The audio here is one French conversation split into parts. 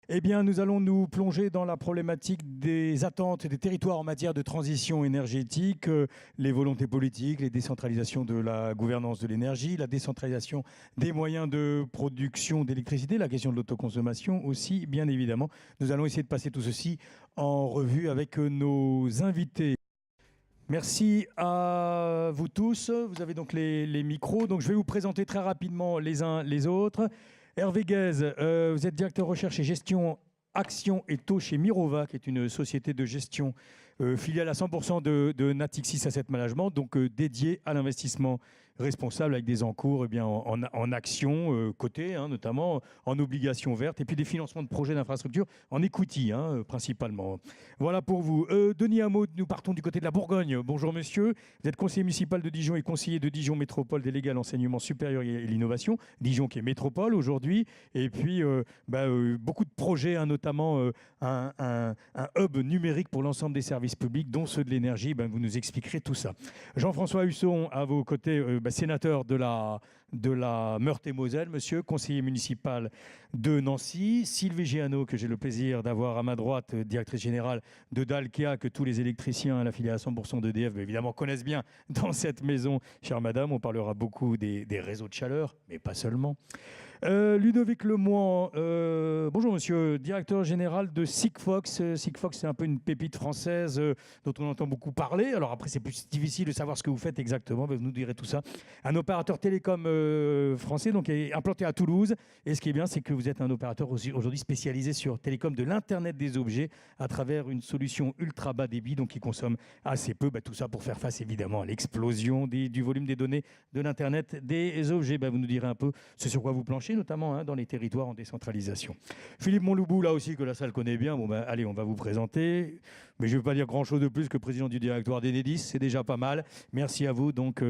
Eh bien, nous allons nous plonger dans la problématique des attentes des territoires en matière de transition énergétique, les volontés politiques, les décentralisations de la gouvernance de l'énergie, la décentralisation des moyens de production d'électricité, la question de l'autoconsommation aussi, bien évidemment. Nous allons essayer de passer tout ceci en revue avec nos invités. Merci à vous tous. Vous avez donc les micros. Donc, je vais vous présenter très rapidement les uns les autres. Hervé Guèze, vous êtes directeur recherche et gestion actions et taux chez Mirova, qui est une société de gestion filiale à 100% de Natixis Asset Management, donc dédiée à l'investissement responsable avec des encours eh bien, en actions cotées, notamment en obligations vertes, et puis des financements de projets d'infrastructure en equity, principalement. Voilà pour vous. Denis Hameau, nous partons du côté de la Bourgogne. Bonjour monsieur, vous êtes conseiller municipal de Dijon et conseiller de Dijon Métropole délégué à l'enseignement supérieur et l'innovation. Dijon qui est métropole aujourd'hui, et puis beaucoup de projets, notamment un hub numérique pour l'ensemble des services publics, dont ceux de l'énergie. Vous nous expliquerez tout ça. Jean-François Husson, à vos côtés, sénateur de la Meurthe-et-Moselle, monsieur, conseiller municipal de Nancy. Sylvie Géano, que j'ai le plaisir d'avoir à ma droite, directrice générale de Dalkia, que tous les électriciens à la filiale à 100% d'EDF, évidemment, connaissent bien dans cette maison. Chère madame, on parlera beaucoup des réseaux de chaleur, mais pas seulement. Ludovic Lemoine, bonjour monsieur, directeur général de Sigfox. Sigfox, c'est un peu une pépite française dont on entend beaucoup parler. Alors après, c'est plus difficile de savoir ce que vous faites exactement, vous nous direz tout ça. Un opérateur télécom français, donc est implanté à Toulouse. Et ce qui est bien, c'est que vous êtes un opérateur aujourd'hui spécialisé sur télécom de l'Internet des objets à travers une solution ultra bas débit, donc qui consomme assez peu. Tout ça pour faire face évidemment à l'explosion du volume des données de l'Internet des objets. Vous nous direz un peu ce sur quoi vous planchez, notamment dans les territoires en décentralisation. Philippe Montloubou, là aussi, que la salle connaît bien. Allez, on va vous présenter. Mais je ne vais pas dire grand-chose de plus que président du directoire d'Enedis. C'est déjà pas mal. Merci à vous. Donc,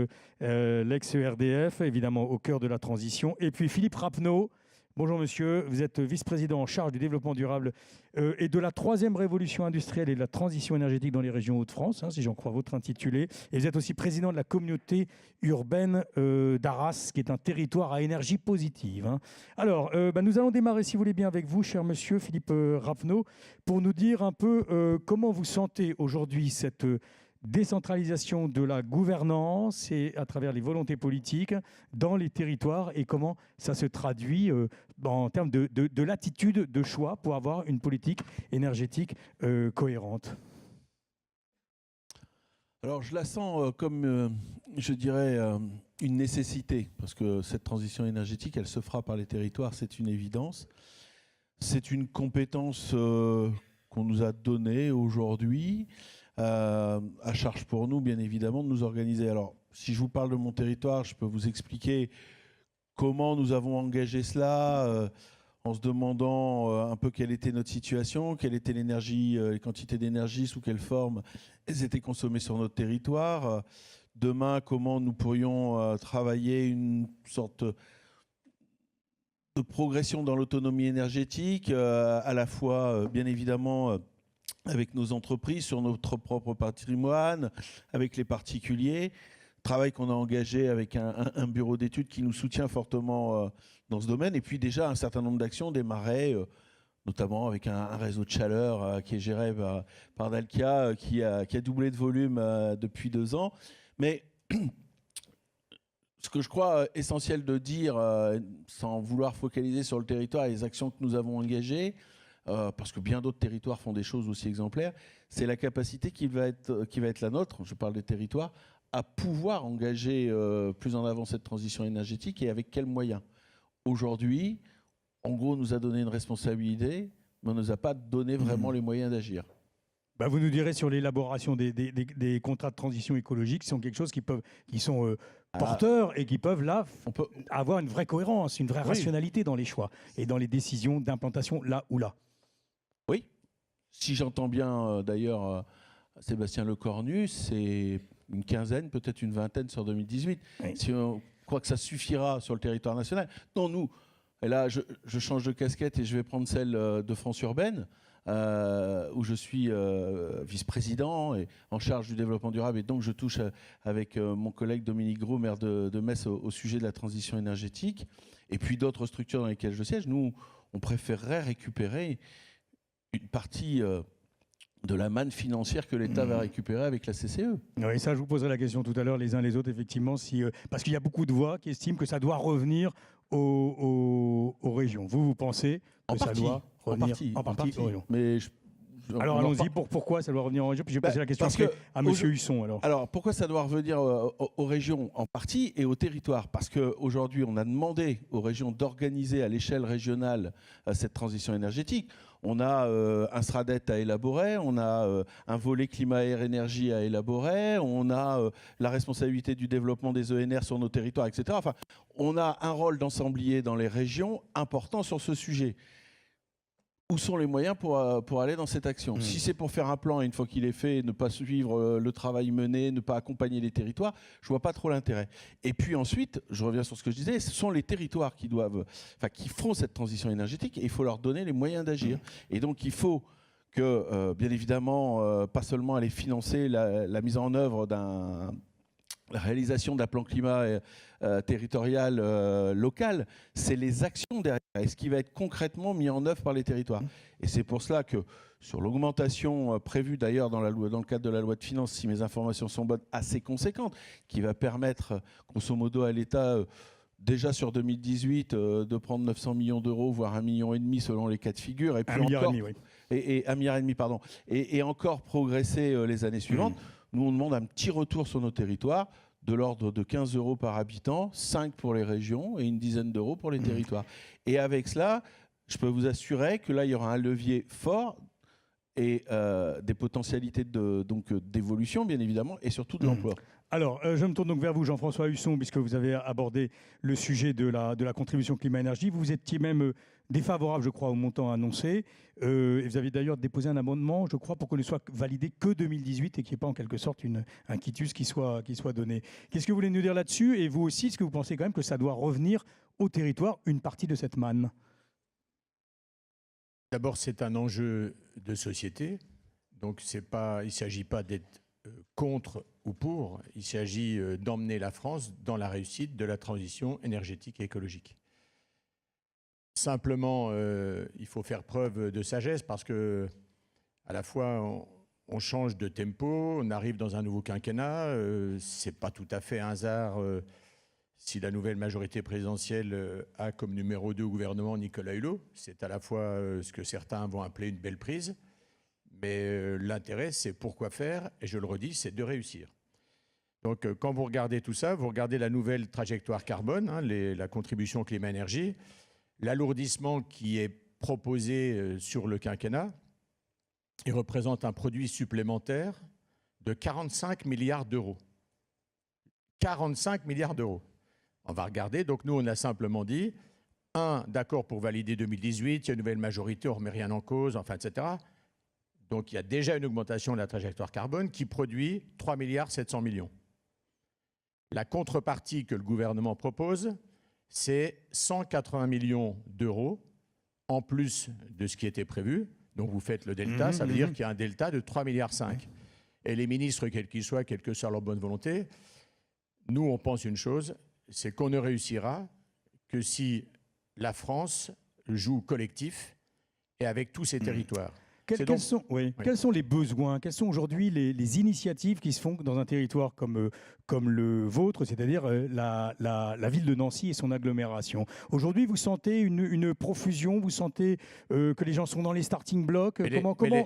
l'ex-ERDF, évidemment, au cœur de la transition. Et puis, Philippe Rapneau. Bonjour monsieur, vous êtes vice-président en charge du développement durable et de la troisième révolution industrielle et de la transition énergétique dans les régions Hauts-de-France, si j'en crois votre intitulé. Et vous êtes aussi président de la communauté urbaine d'Arras, qui est un territoire à énergie positive. Alors, nous allons démarrer, si vous voulez bien, avec vous, cher monsieur Philippe Rapneau, pour nous dire un peu comment vous sentez aujourd'hui cette décentralisation de la gouvernance et à travers les volontés politiques dans les territoires et comment ça se traduit en termes de latitude de choix pour avoir une politique énergétique cohérente. Alors je la sens comme, je dirais, une nécessité, parce que cette transition énergétique, elle se fera par les territoires, c'est une évidence. C'est une compétence qu'on nous a donnée aujourd'hui, à charge pour nous, bien évidemment, de nous organiser. Alors, si je vous parle de mon territoire, je peux vous expliquer comment nous avons engagé cela, en se demandant un peu quelle était notre situation, quelle était l'énergie, les quantités d'énergie, sous quelle forme elles étaient consommées sur notre territoire. Demain, comment nous pourrions travailler une sorte de progression dans l'autonomie énergétique, à la fois, bien évidemment, avec nos entreprises, sur notre propre patrimoine, avec les particuliers. Travail qu'on a engagé avec un bureau d'études qui nous soutient fortement dans ce domaine. Et puis déjà, un certain nombre d'actions démarraient, notamment avec un réseau de chaleur qui est géré par Dalkia, qui a doublé de volume depuis 2 ans. Mais ce que je crois essentiel de dire, sans vouloir focaliser sur le territoire et les actions que nous avons engagées, parce que bien d'autres territoires font des choses aussi exemplaires, c'est la capacité qui va être la nôtre, je parle des territoires, à pouvoir engager plus en avant cette transition énergétique et avec quels moyens. Aujourd'hui, en gros, on nous a donné une responsabilité, mais on ne nous a pas donné vraiment les moyens d'agir. Vous nous direz sur l'élaboration des contrats de transition écologique, qui sont quelque chose qui sont porteurs et qui peuvent là avoir une vraie cohérence, une vraie rationalité dans les choix et dans les décisions d'implantation là ou là. Oui, si j'entends bien d'ailleurs Sébastien Lecornu, c'est une quinzaine, peut-être une vingtaine sur 2018. Oui. Si on croit que ça suffira sur le territoire national. Non, nous, et là je change de casquette et je vais prendre celle de France Urbaine, où je suis vice-président et en charge du développement durable, et donc je touche avec mon collègue Dominique Gros, maire de Metz, au sujet de la transition énergétique, et puis d'autres structures dans lesquelles je siège. Nous, on préférerait récupérer une partie de la manne financière que l'État va récupérer avec la CCE. Oui, ça, je vous poserai la question tout à l'heure, les uns les autres, effectivement, parce qu'il y a beaucoup de voix qui estiment que ça doit revenir aux régions. Vous pensez que ça doit revenir en partie aux régions? Mais alors allons-y, pourquoi ça doit revenir en région? Puis j'ai posé la question à M. Husson. Alors pourquoi ça doit revenir aux régions en partie et aux territoires? Parce qu'aujourd'hui, on a demandé aux régions d'organiser à l'échelle régionale cette transition énergétique. On a un SRADET à élaborer, on a un volet climat, air, énergie à élaborer, on a la responsabilité du développement des ENR sur nos territoires, etc. Enfin, on a un rôle d'ensemblier dans les régions important sur ce sujet. Où sont les moyens pour aller dans cette action? Si c'est pour faire un plan et une fois qu'il est fait, ne pas suivre le travail mené, ne pas accompagner les territoires, je ne vois pas trop l'intérêt. Et puis ensuite, je reviens sur ce que je disais, ce sont les territoires qui feront cette transition énergétique et il faut leur donner les moyens d'agir. Et donc il faut que, bien évidemment, pas seulement aller financer la mise en œuvre la réalisation d'un plan climat territorial local, c'est les actions derrière, et ce qui va être concrètement mis en œuvre par les territoires. Et c'est pour cela que sur l'augmentation prévue d'ailleurs dans le cadre de la loi de finances, si mes informations sont bonnes, assez conséquente, qui va permettre grosso modo à l'État déjà sur 2018 de prendre 900 millions d'euros, voire 1,5 million selon les cas de figure, et puis encore, 1,5 milliard, oui. Et 1,5 milliard, pardon, et encore progresser les années suivantes. Nous, on demande un petit retour sur nos territoires de l'ordre de 15 euros par habitant, 5 pour les régions et une dizaine d'euros pour les territoires. Et avec cela, je peux vous assurer que là, il y aura un levier fort et des potentialités d'évolution, bien évidemment, et surtout de l'emploi. Alors, je me tourne donc vers vous, Jean-François Husson, puisque vous avez abordé le sujet de la contribution climat-énergie. Vous étiez même défavorable, je crois, au montant annoncé. Et vous avez d'ailleurs déposé un amendement, je crois, pour qu'on ne soit validé que 2018 et qu'il n'y ait pas en quelque sorte un quitus qui soit donné. Qu'est-ce que vous voulez nous dire là-dessus? Et vous aussi, est-ce que vous pensez quand même que ça doit revenir au territoire, une partie de cette manne? D'abord, c'est un enjeu de société. Donc, il ne s'agit pas d'être contre ou pour, il s'agit d'emmener la France dans la réussite de la transition énergétique et écologique. Simplement, il faut faire preuve de sagesse parce que, à la fois, on change de tempo, on arrive dans un nouveau quinquennat. Ce n'est pas tout à fait un hasard si la nouvelle majorité présidentielle a comme numéro 2 au gouvernement Nicolas Hulot. C'est à la fois ce que certains vont appeler une belle prise. Mais l'intérêt, c'est pourquoi faire, et je le redis, c'est de réussir. Donc, quand vous regardez tout ça, vous regardez la nouvelle trajectoire carbone, la contribution climat-énergie, l'alourdissement qui est proposé sur le quinquennat, il représente un produit supplémentaire de 45 milliards d'euros. 45 milliards d'euros. On va regarder, donc nous, on a simplement dit, d'accord pour valider 2018, il y a une nouvelle majorité, on ne remet rien en cause, enfin, etc. Donc, il y a déjà une augmentation de la trajectoire carbone qui produit 3,7 milliards. La contrepartie que le gouvernement propose, c'est 180 millions d'euros en plus de ce qui était prévu. Donc, vous faites le delta, ça veut dire qu'il y a un delta de 3,5 milliards. Et les ministres, quels qu'ils soient, quelle que soit leur bonne volonté, nous, on pense une chose, c'est qu'on ne réussira que si la France joue collectif et avec tous ses territoires. Quels sont les besoins? Quelles sont aujourd'hui les initiatives qui se font dans un territoire comme le vôtre, c'est-à-dire la ville de Nancy et son agglomération? Aujourd'hui, vous sentez une profusion? Vous sentez que les gens sont dans les starting blocks?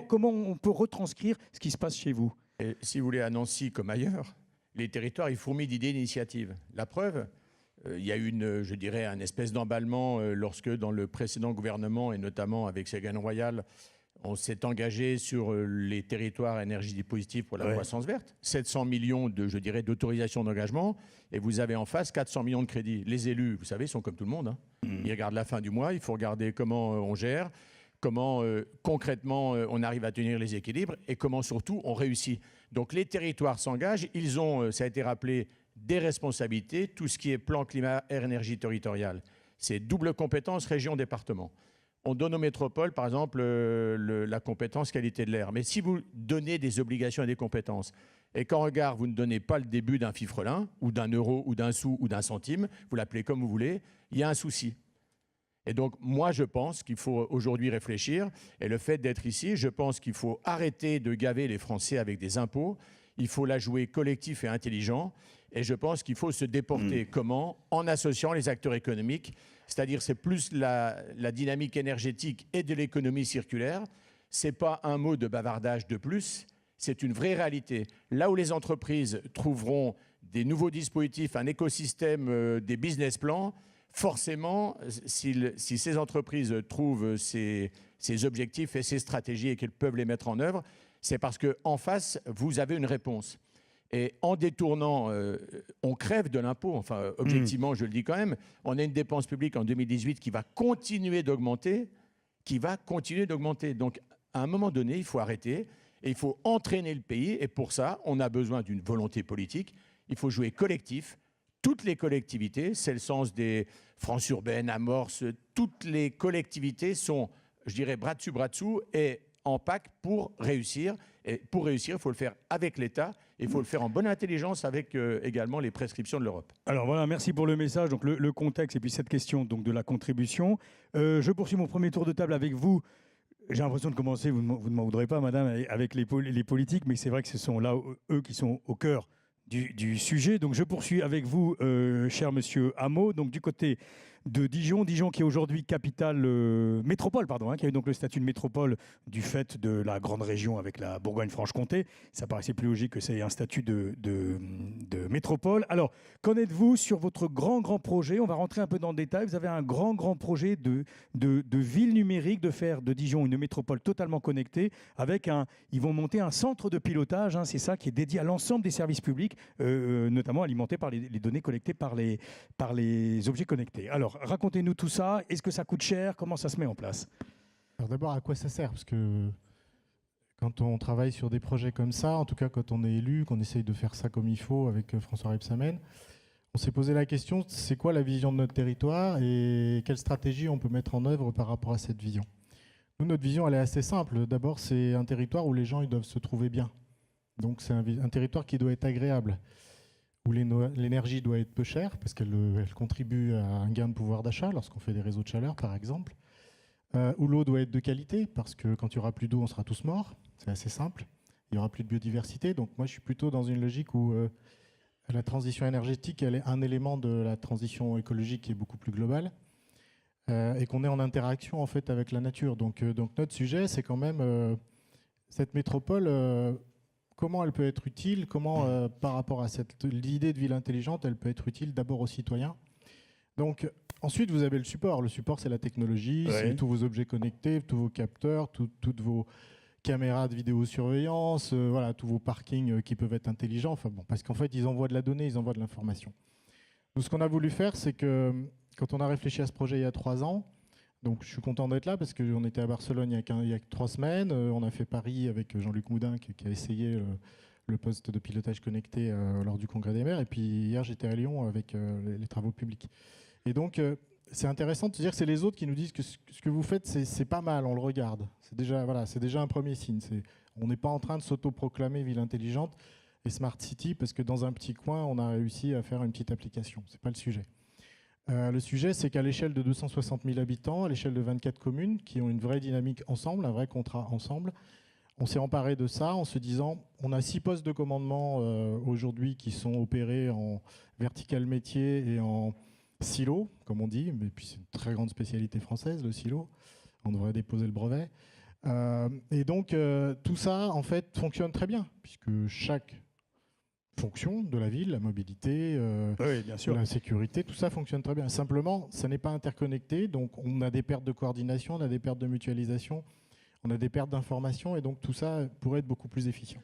Comment on peut retranscrire ce qui se passe chez vous? Et si vous voulez, à Nancy comme ailleurs, les territoires, ils fourmillent d'idées d'initiatives. La preuve, il y a eu je dirais, un espèce d'emballement lorsque, dans le précédent gouvernement, et notamment avec Ségolène Royal, on s'est engagé sur les territoires à énergie positive pour la croissance verte. 700 millions d'autorisations d'engagement, et vous avez en face 400 millions de crédits. Les élus, vous savez, sont comme tout le monde. Ils regardent la fin du mois, il faut regarder comment on gère, comment concrètement on arrive à tenir les équilibres et comment surtout on réussit. Donc les territoires s'engagent, ils ont, ça a été rappelé, des responsabilités, tout ce qui est plan climat, air, énergie territoriale. C'est double compétence région-département. On donne aux métropoles, par exemple, la compétence qualité de l'air. Mais si vous donnez des obligations et des compétences, et qu'en regard, vous ne donnez pas le début d'un fifrelin, ou d'un euro, ou d'un sou, ou d'un centime, vous l'appelez comme vous voulez, il y a un souci. Et donc, moi, je pense qu'il faut aujourd'hui réfléchir. Et le fait d'être ici, je pense qu'il faut arrêter de gaver les Français avec des impôts. Il faut la jouer collectif et intelligent. Et je pense qu'il faut se déporter. Comment? En associant les acteurs économiques. C'est-à-dire, c'est plus la dynamique énergétique et de l'économie circulaire. Ce n'est pas un mot de bavardage de plus. C'est une vraie réalité. Là où les entreprises trouveront des nouveaux dispositifs, un écosystème, des business plans, forcément, si ces entreprises trouvent ces objectifs et ces stratégies et qu'elles peuvent les mettre en œuvre, c'est parce qu'en face, vous avez une réponse. Et en détournant, on crève de l'impôt. Enfin, objectivement, je le dis quand même, on a une dépense publique en 2018 qui va continuer d'augmenter, Donc, à un moment donné, il faut arrêter et il faut entraîner le pays. Et pour ça, on a besoin d'une volonté politique. Il faut jouer collectif. Toutes les collectivités, c'est le sens des France urbaines, Amorce, toutes les collectivités sont, je dirais, bras dessous et en pacte pour réussir. Et pour réussir, il faut le faire avec l'État et il faut le faire en bonne intelligence avec également les prescriptions de l'Europe. Alors voilà, merci pour le message, donc le contexte et puis cette question donc, de la contribution. Je poursuis mon premier tour de table avec vous. J'ai l'impression de commencer, vous ne m'en voudrez pas, madame, avec les politiques, mais c'est vrai que ce sont là eux qui sont au cœur du sujet. Donc je poursuis avec vous, cher monsieur Hameau, donc du côté de Dijon. Dijon qui est aujourd'hui capitale, métropole, pardon, qui a eu donc le statut de métropole du fait de la grande région avec la Bourgogne-Franche-Comté. Ça paraissait plus logique que c'est un statut de métropole. Alors, qu'en êtes-vous sur votre grand projet? On va rentrer un peu dans le détail. Vous avez un grand projet de ville numérique, de faire de Dijon une métropole totalement connectée avec ils vont monter un centre de pilotage, c'est ça, qui est dédié à l'ensemble des services publics, notamment alimenté par les données collectées par les objets connectés. Alors, racontez-nous tout ça. Est-ce que ça coûte cher? Comment ça se met en place? Alors d'abord, à quoi ça sert? Parce que quand on travaille sur des projets comme ça, en tout cas quand on est élu, qu'on essaye de faire ça comme il faut avec François Rebsamen, on s'est posé la question, c'est quoi la vision de notre territoire et quelle stratégie on peut mettre en œuvre par rapport à cette vision? Nous, notre vision, elle est assez simple. D'abord, c'est un territoire où les gens ils doivent se trouver bien. Donc c'est un territoire qui doit être agréable, où l'énergie doit être peu chère, parce qu'elle contribue à un gain de pouvoir d'achat lorsqu'on fait des réseaux de chaleur, par exemple. Où l'eau doit être de qualité, parce que quand il n'y aura plus d'eau, on sera tous morts. C'est assez simple. Il n'y aura plus de biodiversité. Donc moi, je suis plutôt dans une logique où la transition énergétique, elle est un élément de la transition écologique qui est beaucoup plus globale, et qu'on est en interaction en fait avec la nature. Donc notre sujet, c'est quand même cette métropole... comment elle peut être utile, comment, par rapport à l'idée de ville intelligente, elle peut être utile d'abord aux citoyens. Donc, ensuite, vous avez le support. Le support, c'est la technologie, c'est tous vos objets connectés, tous vos capteurs, toutes vos caméras de vidéosurveillance, voilà, tous vos parkings qui peuvent être intelligents. Enfin, bon, parce qu'en fait, ils envoient de la donnée, ils envoient de l'information. Donc, ce qu'on a voulu faire, c'est que quand on a réfléchi à ce projet il y a 3 ans, donc je suis content d'être là parce qu'on était à Barcelone il y a 3 semaines. On a fait Paris avec Jean-Luc Moudin qui a essayé le poste de pilotage connecté lors du Congrès des maires. Et puis hier, j'étais à Lyon avec les travaux publics. Et donc, c'est intéressant de se dire que c'est les autres qui nous disent que ce que vous faites, c'est pas mal, on le regarde. C'est déjà un premier signe. On n'est pas en train de s'autoproclamer ville intelligente et Smart City parce que dans un petit coin, on a réussi à faire une petite application. C'est pas le sujet. Le sujet, c'est qu'à l'échelle de 260 000 habitants, à l'échelle de 24 communes qui ont une vraie dynamique ensemble, un vrai contrat ensemble, on s'est emparé de ça en se disant on a 6 postes de commandement aujourd'hui qui sont opérés en vertical métier et en silo, comme on dit, mais puis c'est une très grande spécialité française, le silo. On devrait déposer le brevet. Et donc, tout ça, en fait, fonctionne très bien, puisque chaque fonction de la ville, la mobilité, oui, bien sûr, la sécurité, tout ça fonctionne très bien. Simplement, ça n'est pas interconnecté, donc on a des pertes de coordination, on a des pertes de mutualisation, on a des pertes d'information, et donc tout ça pourrait être beaucoup plus efficient.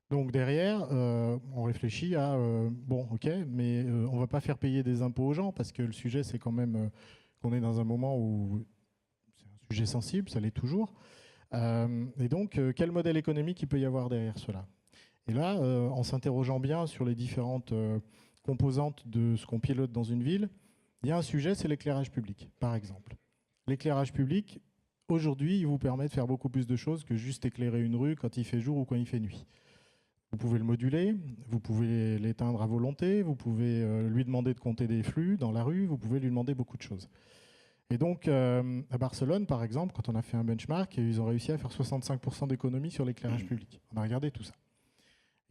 Donc derrière, on réfléchit à, bon, ok, mais on ne va pas faire payer des impôts aux gens, parce que le sujet, c'est quand même qu'on est dans un moment où c'est un sujet sensible, ça l'est toujours. Et donc, quel modèle économique il peut y avoir derrière cela ? Et là, en s'interrogeant bien sur les différentes composantes de ce qu'on pilote dans une ville, il y a un sujet, c'est l'éclairage public, par exemple. L'éclairage public, aujourd'hui, il vous permet de faire beaucoup plus de choses que juste éclairer une rue quand il fait jour ou quand il fait nuit. Vous pouvez le moduler, vous pouvez l'éteindre à volonté, vous pouvez lui demander de compter des flux dans la rue, vous pouvez lui demander beaucoup de choses. Et donc, à Barcelone, par exemple, quand on a fait un benchmark, ils ont réussi à faire 65% d'économies sur l'éclairage public. On a regardé tout ça.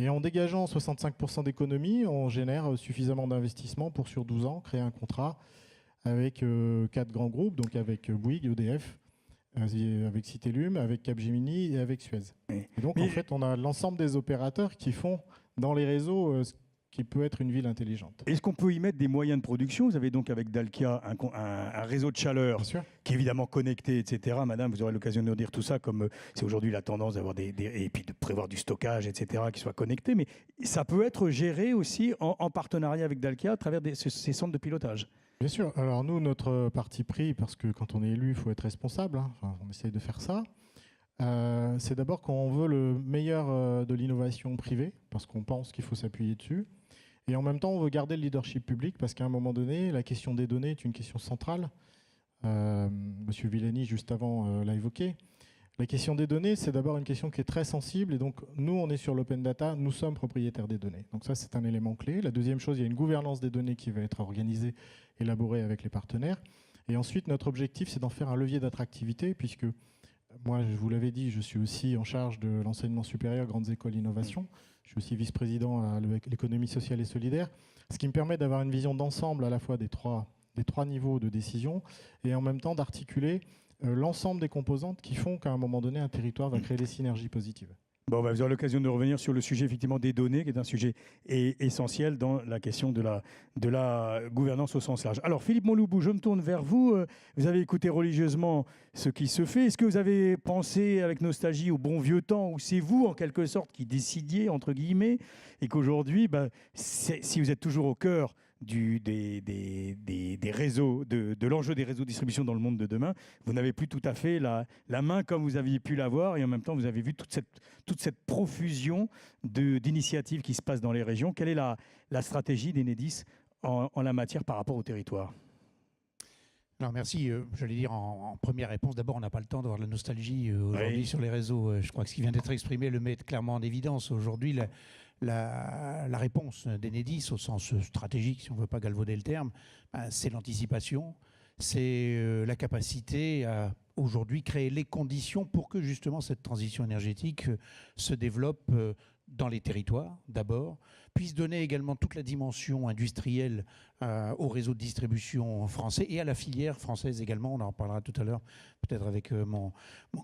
Et en dégageant 65% d'économies, on génère suffisamment d'investissements pour, sur 12 ans, créer un contrat avec 4 grands groupes, donc avec Bouygues, EDF, avec Citélum, avec Capgemini et avec Suez. Et donc, en fait, on a l'ensemble des opérateurs qui font dans les réseaux ce qui peut être une ville intelligente. Est-ce qu'on peut y mettre des moyens de production? Vous avez donc avec Dalkia un réseau de chaleur qui est évidemment connecté, etc. Madame, vous aurez l'occasion de nous dire tout ça, comme c'est aujourd'hui la tendance d'avoir et puis de prévoir du stockage, etc., qui soit connecté. Mais ça peut être géré aussi en partenariat avec Dalkia à travers ces centres de pilotage. Bien sûr. Alors nous, notre parti pris, parce que quand on est élu, il faut être responsable, hein. Enfin, on essaye de faire ça. C'est d'abord qu'on veut le meilleur de l'innovation privée, parce qu'on pense qu'il faut s'appuyer dessus. Et en même temps, on veut garder le leadership public, parce qu'à un moment donné, la question des données est une question centrale. Monsieur Villani, juste avant, l'a évoqué. La question des données, c'est d'abord une question qui est très sensible. Et donc, nous, on est sur l'open data, nous sommes propriétaires des données. Donc ça, c'est un élément clé. La deuxième chose, il y a une gouvernance des données qui va être organisée, élaborée avec les partenaires. Et ensuite, notre objectif, c'est d'en faire un levier d'attractivité, puisque moi, je vous l'avais dit, je suis aussi en charge de l'enseignement supérieur, grandes écoles d'innovation. Je suis aussi vice-président à l'économie sociale et solidaire, ce qui me permet d'avoir une vision d'ensemble à la fois des trois niveaux de décision et en même temps d'articuler l'ensemble des composantes qui font qu'à un moment donné, un territoire va créer des synergies positives. Bon, vous aurez l'occasion de revenir sur le sujet effectivement des données, qui est un sujet essentiel dans la question de la gouvernance au sens large. Alors, Philippe Monloubou, je me tourne vers vous. Vous avez écouté religieusement ce qui se fait. Est-ce que vous avez pensé avec nostalgie au bon vieux temps où c'est vous, en quelque sorte, qui décidiez, entre guillemets, et qu'aujourd'hui, si vous êtes toujours au cœur des réseaux, de l'enjeu des réseaux de distribution dans le monde de demain, vous n'avez plus tout à fait la main comme vous aviez pu l'avoir, et en même temps vous avez vu toute cette profusion d'initiatives qui se passent dans les régions. Quelle est la stratégie d'Enedis en la matière par rapport au territoire? Alors merci. J'allais dire en première réponse, d'abord, on n'a pas le temps d'avoir de la nostalgie aujourd'hui sur les réseaux. Je crois que ce qui vient d'être exprimé le met clairement en évidence. Aujourd'hui, la réponse d'Enedis, au sens stratégique, si on ne veut pas galvauder le terme, c'est l'anticipation, c'est la capacité à aujourd'hui créer les conditions pour que justement cette transition énergétique se développe dans les territoires d'abord, puisse donner également toute la dimension industrielle au réseau de distribution français et à la filière française également. On en reparlera tout à l'heure, peut-être avec mon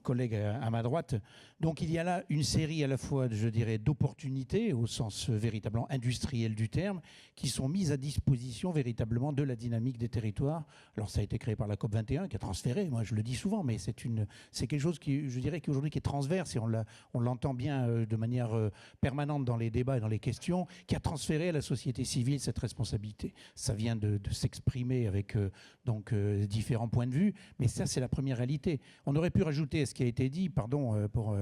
collègue à ma droite. Donc il y a là une série à la fois, je dirais, d'opportunités au sens véritablement industriel du terme, qui sont mises à disposition véritablement de la dynamique des territoires. Alors ça a été créé par la COP21 qui a transféré, moi je le dis souvent, mais c'est quelque chose qui, je dirais, qu'aujourd'hui qui est transverse et on l'entend bien de manière permanente dans les débats et dans les questions, qui a transféré à la société civile cette responsabilité. Ça vient de s'exprimer avec différents points de vue, mais ça c'est la première réalité. On aurait pu rajouter à ce qui a été dit, pardon pour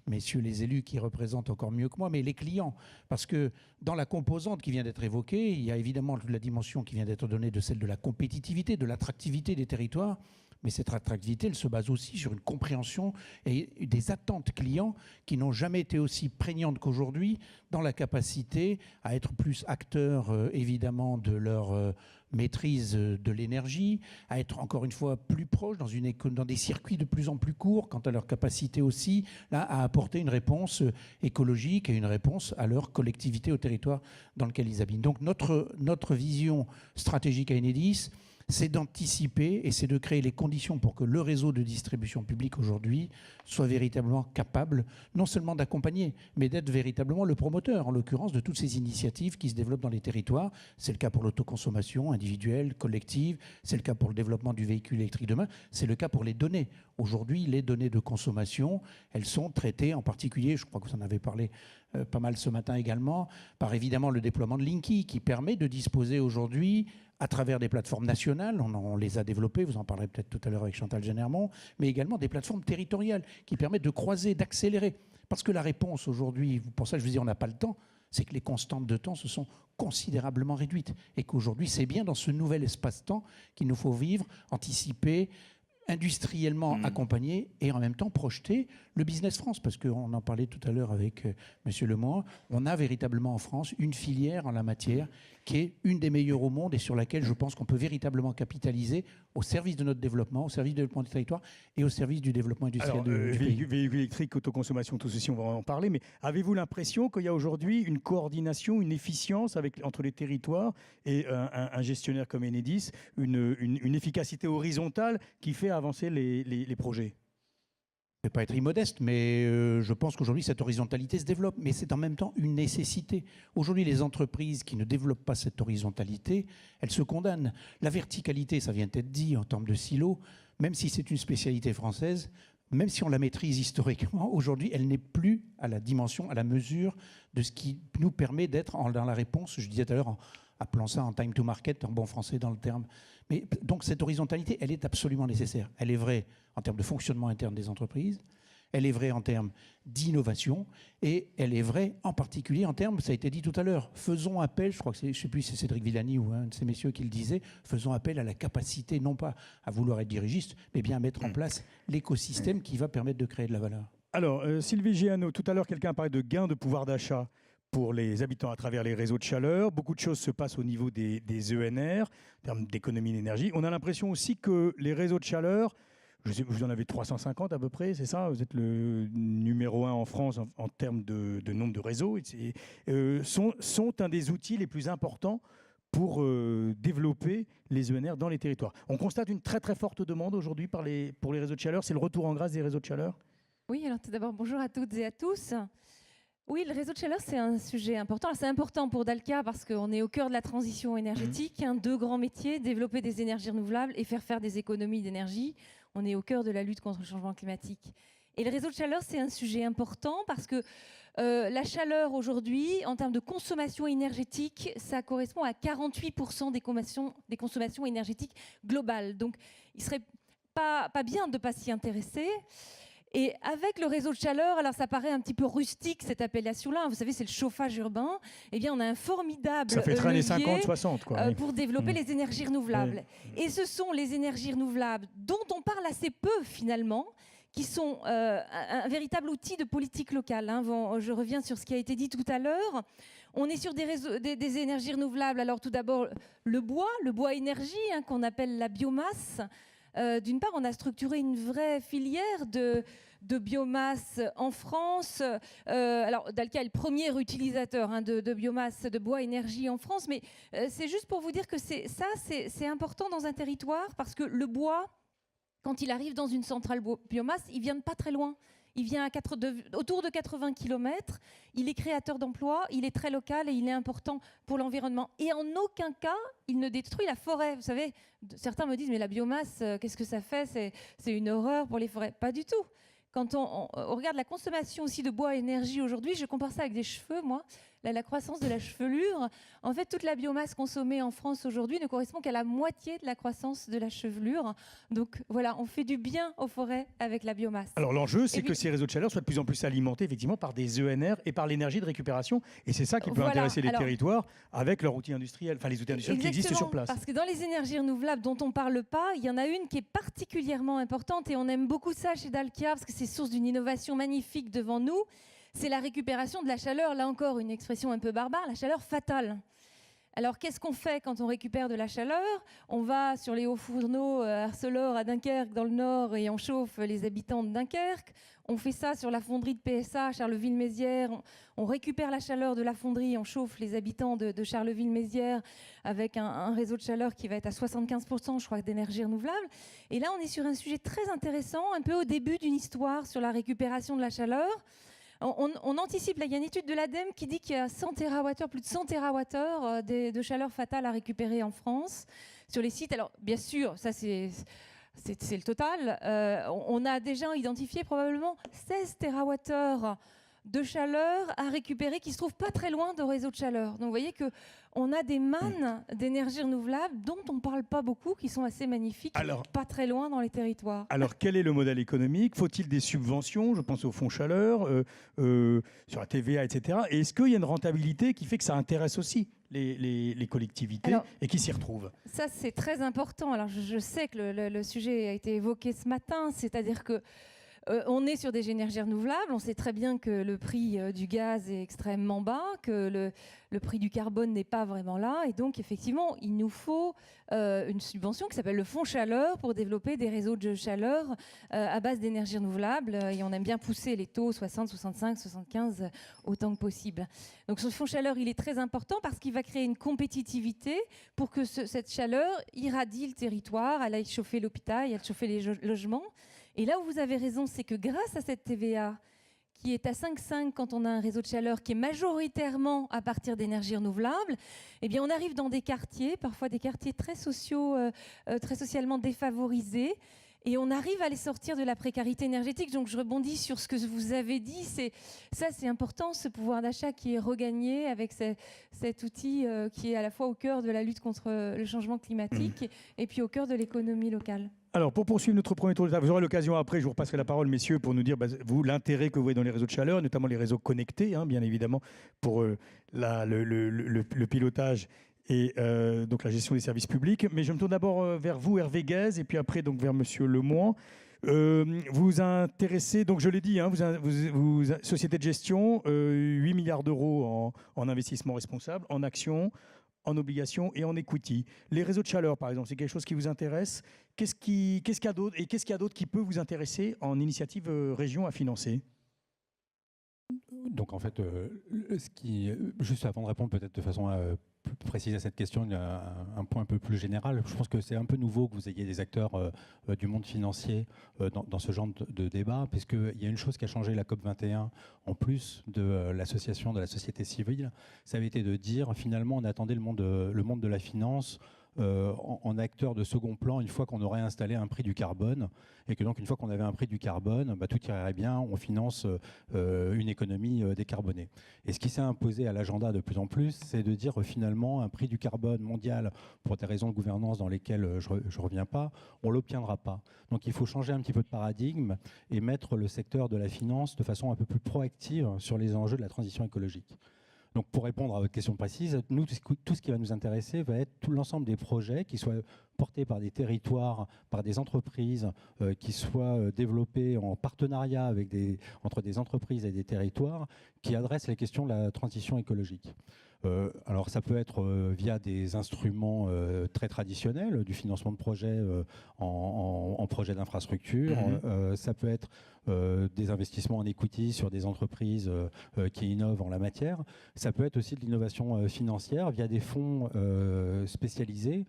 messieurs les élus qui représentent encore mieux que moi, mais les clients, parce que dans la composante qui vient d'être évoquée, il y a évidemment la dimension qui vient d'être donnée de celle de la compétitivité, de l'attractivité des territoires. Mais cette attractivité, elle se base aussi sur une compréhension et des attentes clients qui n'ont jamais été aussi prégnantes qu'aujourd'hui dans la capacité à être plus acteurs, évidemment, de leur maîtrise de l'énergie, à être encore une fois plus proches dans des circuits de plus en plus courts quant à leur capacité aussi là, à apporter une réponse écologique et une réponse à leur collectivité, au territoire dans lequel ils habitent. Donc notre vision stratégique à Enedis, c'est d'anticiper et c'est de créer les conditions pour que le réseau de distribution publique aujourd'hui soit véritablement capable non seulement d'accompagner, mais d'être véritablement le promoteur, en l'occurrence, de toutes ces initiatives qui se développent dans les territoires. C'est le cas pour l'autoconsommation individuelle, collective, c'est le cas pour le développement du véhicule électrique demain, c'est le cas pour les données. Aujourd'hui, les données de consommation, elles sont traitées en particulier, je crois que vous en avez parlé pas mal ce matin également, par évidemment le déploiement de Linky qui permet de disposer aujourd'hui à travers des plateformes nationales, on les a développées, vous en parlerez peut-être tout à l'heure avec Chantal Génermont, mais également des plateformes territoriales qui permettent de croiser, d'accélérer. Parce que la réponse aujourd'hui, pour ça je vous dis on n'a pas le temps, c'est que les constantes de temps se sont considérablement réduites et qu'aujourd'hui c'est bien dans ce nouvel espace-temps qu'il nous faut vivre, anticiper, industriellement accompagner et en même temps projeter le business France, parce qu'on en parlait tout à l'heure avec Monsieur Lemoine, on a véritablement en France une filière en la matière qui est une des meilleures au monde et sur laquelle je pense qu'on peut véritablement capitaliser au service de notre développement, au service du développement du territoire et au service du développement industriel du pays. Véhicules électriques, autoconsommation, tout ceci, on va en parler, mais avez-vous l'impression qu'il y a aujourd'hui une coordination, une efficience entre les territoires et un gestionnaire comme Enedis, une efficacité horizontale qui fait avancer les projets? Je ne vais pas être immodeste, mais je pense qu'aujourd'hui, cette horizontalité se développe. Mais c'est en même temps une nécessité. Aujourd'hui, les entreprises qui ne développent pas cette horizontalité, elles se condamnent. La verticalité, ça vient d'être dit en termes de silos, même si c'est une spécialité française, même si on la maîtrise historiquement, aujourd'hui, elle n'est plus à la dimension, à la mesure de ce qui nous permet d'être dans la réponse, je disais tout à l'heure, appelons ça en time to market, en bon français dans le terme. Mais donc cette horizontalité, elle est absolument nécessaire. Elle est vraie en termes de fonctionnement interne des entreprises, elle est vraie en termes d'innovation et elle est vraie en particulier en termes, ça a été dit tout à l'heure, faisons appel, je crois que je ne sais plus si c'est Cédric Villani ou un de ces messieurs qui le disait, faisons appel à la capacité, non pas à vouloir être dirigiste, mais bien à mettre en place l'écosystème qui va permettre de créer de la valeur. Alors, Sylvie Giano, tout à l'heure, quelqu'un parlait de gains de pouvoir d'achat pour les habitants à travers les réseaux de chaleur. Beaucoup de choses se passent au niveau des ENR, en termes d'économie d'énergie. On a l'impression aussi que les réseaux de chaleur, je sais, vous en avez 350 à peu près, c'est ça? Vous êtes le numéro 1 en France en termes de nombre de réseaux. Sont un des outils les plus importants pour développer les ENR dans les territoires. On constate une très très forte demande aujourd'hui pour les réseaux de chaleur. C'est le retour en grâce des réseaux de chaleur? Oui, alors tout d'abord, bonjour à toutes et à tous. Oui, le réseau de chaleur, c'est un sujet important. C'est important pour Dalkia parce qu'on est au cœur de la transition énergétique. Deux grands métiers, développer des énergies renouvelables et faire des économies d'énergie. On est au cœur de la lutte contre le changement climatique. Et le réseau de chaleur, c'est un sujet important parce que la chaleur aujourd'hui, en termes de consommation énergétique, ça correspond à 48% des consommations énergétiques globales. Donc, il ne serait pas bien de ne pas s'y intéresser. Et avec le réseau de chaleur, alors ça paraît un petit peu rustique cette appellation-là, vous savez c'est le chauffage urbain, eh bien on a un formidable ça fait très années levier 50, 60, quoi, pour développer les énergies renouvelables. Et ce sont les énergies renouvelables dont on parle assez peu finalement, qui sont un véritable outil de politique locale. Je reviens sur ce qui a été dit tout à l'heure. On est sur des énergies renouvelables. Alors tout d'abord le bois énergie qu'on appelle la biomasse. D'une part, on a structuré une vraie filière de biomasse en France. Alors, Dalkia est le premier utilisateur de biomasse, de bois énergie en France, mais c'est juste pour vous dire que c'est important dans un territoire parce que le bois, quand il arrive dans une centrale biomasse, il vient de pas très loin. Il vient autour de 80 km, il est créateur d'emplois, il est très local et il est important pour l'environnement. Et en aucun cas, il ne détruit la forêt. Vous savez, certains me disent, mais la biomasse, qu'est-ce que ça fait? C'est une horreur pour les forêts. Pas du tout. Quand on regarde la consommation aussi de bois énergie aujourd'hui, je compare ça avec des cheveux, moi, la croissance de la chevelure. En fait, toute la biomasse consommée en France aujourd'hui ne correspond qu'à la moitié de la croissance de la chevelure. Donc voilà, on fait du bien aux forêts avec la biomasse. Alors l'enjeu, c'est que ces réseaux de chaleur soient de plus en plus alimentés effectivement par des ENR et par l'énergie de récupération. Et c'est ça qui peut intéresser les territoires avec leurs outils industriels, enfin les outils industriels qui existent sur place. Parce que dans les énergies renouvelables dont on ne parle pas, il y en a une qui est particulièrement importante et on aime beaucoup ça chez Dalkia parce que c'est source d'une innovation magnifique devant nous. C'est la récupération de la chaleur, là encore une expression un peu barbare, la chaleur fatale. Alors qu'est-ce qu'on fait quand on récupère de la chaleur? On va sur les hauts fourneaux Arcelor à Dunkerque dans le nord et on chauffe les habitants de Dunkerque. On fait ça sur la fonderie de PSA à Charleville-Mézières. On récupère la chaleur de la fonderie, on chauffe les habitants de Charleville-Mézières avec un réseau de chaleur qui va être à 75%, je crois, d'énergie renouvelable. Et là, on est sur un sujet très intéressant, un peu au début d'une histoire sur la récupération de la chaleur. On anticipe, là, il y a une étude de l'ADEME qui dit qu'il y a 100 TWh, plus de 100 TWh de chaleur fatale à récupérer en France sur les sites. Alors, bien sûr, ça c'est le total. On a déjà identifié probablement 16 TWh de chaleur à récupérer qui se trouvent pas très loin de réseaux de chaleur. Donc, vous voyez qu'on a des mannes d'énergie renouvelable dont on ne parle pas beaucoup, qui sont assez magnifiques, pas très loin dans les territoires. Alors, quel est le modèle économique? Faut-il des subventions? Je pense au fonds chaleur, sur la TVA, etc. Et est-ce qu'il y a une rentabilité qui fait que ça intéresse aussi les collectivités et qui s'y retrouvent? Ça, c'est très important. Alors, je sais que le sujet a été évoqué ce matin, c'est-à-dire que On est sur des énergies renouvelables. On sait très bien que le prix du gaz est extrêmement bas, que le prix du carbone n'est pas vraiment là. Et donc, effectivement, il nous faut une subvention qui s'appelle le Fonds Chaleur pour développer des réseaux de chaleur à base d'énergie renouvelable. Et on aime bien pousser les taux 60, 65, 75 autant que possible. Donc, ce Fonds Chaleur, il est très important parce qu'il va créer une compétitivité pour que cette chaleur irradie le territoire, elle aille chauffer l'hôpital, elle aille chauffer les logements. Et là où vous avez raison, c'est que grâce à cette TVA qui est à 5,5 quand on a un réseau de chaleur qui est majoritairement à partir d'énergies renouvelables, eh bien on arrive dans des quartiers, parfois des quartiers très socialement défavorisés, et on arrive à les sortir de la précarité énergétique. Donc je rebondis sur ce que vous avez dit, c'est important, ce pouvoir d'achat qui est regagné avec cet outil qui est à la fois au cœur de la lutte contre le changement climatique et puis au cœur de l'économie locale. Alors, pour poursuivre notre premier tour de table, vous aurez l'occasion après, je vous repasserai la parole, messieurs, pour nous dire, vous, l'intérêt que vous voyez dans les réseaux de chaleur, notamment les réseaux connectés, bien évidemment, pour le pilotage et donc la gestion des services publics. Mais je me tourne d'abord vers vous, Hervé Guèze, et puis après donc vers monsieur Lemoine. Vous intéressez, donc je l'ai dit, vous société de gestion, 8 milliards d'euros en investissement responsable, en actions, en obligations et en equity. Les réseaux de chaleur, par exemple, c'est quelque chose qui vous intéresse. Qu'est-ce qu'il y a d'autre, et qu'est-ce qu'il y a d'autre qui peut vous intéresser en initiative région à financer ? Donc en fait, juste avant de répondre peut-être de façon plus précise à cette question, il y a un point un peu plus général. Je pense que c'est un peu nouveau que vous ayez des acteurs du monde financier dans ce genre de débat, puisqu'il y a une chose qui a changé la COP21, en plus de l'association de la société civile, ça avait été de dire finalement on attendait le monde de la finance en acteur de second plan une fois qu'on aurait installé un prix du carbone, et que donc une fois qu'on avait un prix du carbone, tout irait bien, on finance une économie décarbonée. Et ce qui s'est imposé à l'agenda de plus en plus, c'est de dire finalement un prix du carbone mondial, pour des raisons de gouvernance dans lesquelles je ne reviens pas, on ne l'obtiendra pas. Donc il faut changer un petit peu de paradigme et mettre le secteur de la finance de façon un peu plus proactive sur les enjeux de la transition écologique. Donc pour répondre à votre question précise, nous, tout ce qui va nous intéresser va être tout l'ensemble des projets qui soient portés par des territoires, par des entreprises, qui soient développés en partenariat entre des entreprises et des territoires, qui adressent les questions de la transition écologique. Alors ça peut être via des instruments très traditionnels, du financement de projets en projets d'infrastructure, ça peut être des investissements en equity sur des entreprises qui innovent en la matière, ça peut être aussi de l'innovation financière via des fonds spécialisés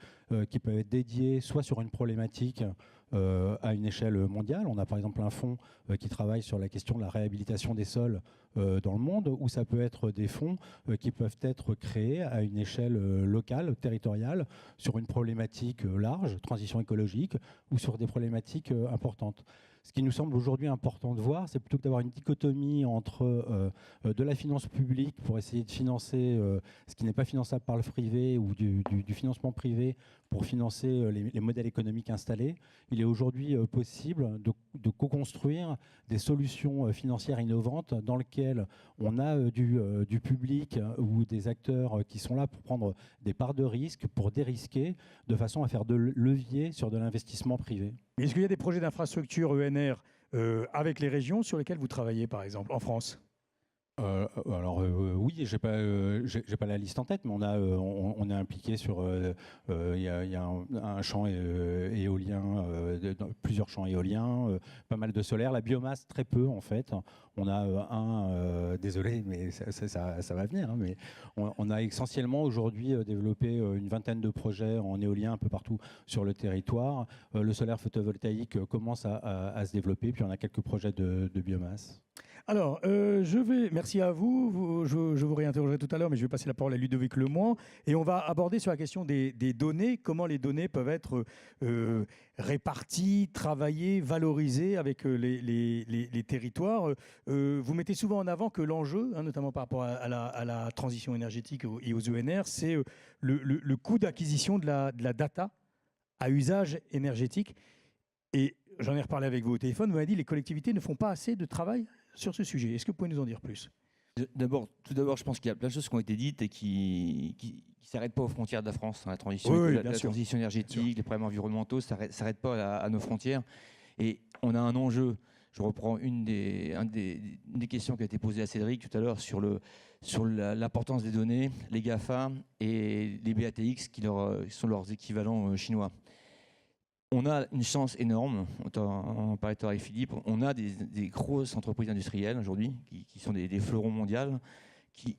qui peuvent être dédiés soit sur une problématique à une échelle mondiale. On a par exemple un fonds qui travaille sur la question de la réhabilitation des sols dans le monde, ou ça peut être des fonds qui peuvent être créés à une échelle locale, territoriale, sur une problématique large, transition écologique, ou sur des problématiques importantes. Ce qui nous semble aujourd'hui important de voir, c'est plutôt que d'avoir une dichotomie entre de la finance publique pour essayer de financer ce qui n'est pas finançable par le privé, ou du financement privé pour financer les modèles économiques installés. Il est aujourd'hui possible de co-construire des solutions financières innovantes dans lesquelles on a du public ou des acteurs qui sont là pour prendre des parts de risque, pour dérisquer, de façon à faire de levier sur de l'investissement privé. Est-ce qu'il y a des projets d'infrastructure ENR avec les régions sur lesquels vous travaillez, par exemple, en France ? Oui, j'ai pas la liste en tête, mais on est impliqué sur il y a un champ éolien, plusieurs champs éoliens, pas mal de solaire, la biomasse très peu en fait. On a désolé, mais ça va venir, mais on a essentiellement aujourd'hui développé une vingtaine de projets en éolien un peu partout sur le territoire. Le solaire photovoltaïque commence à se développer, puis on a quelques projets de biomasse. Alors, merci à vous. Je vous réinterrogerai tout à l'heure, mais je vais passer la parole à Ludovic Lemoine. Et on va aborder sur la question des données, comment les données peuvent être réparties, travaillées, valorisées avec les territoires. Vous mettez souvent en avant que l'enjeu, notamment par rapport à la transition énergétique et aux ENR, c'est le coût d'acquisition de la data à usage énergétique. Et j'en ai reparlé avec vous au téléphone, vous m'avez dit que les collectivités ne font pas assez de travail sur ce sujet. Est-ce que vous pouvez nous en dire plus ? Tout d'abord, je pense qu'il y a plein de choses qui ont été dites et qui ne s'arrêtent pas aux frontières de la France. La transition, transition énergétique, les problèmes environnementaux, ça ne s'arrête pas à nos frontières. Et on a un enjeu Je reprends une des questions qui a été posée à Cédric tout à l'heure sur l'importance des données, les GAFA et les BATX qui sont leurs équivalents chinois. On a une chance énorme, on parlait tout à l'heure avec Philippe, on a des grosses entreprises industrielles aujourd'hui qui sont des fleurons mondiaux qui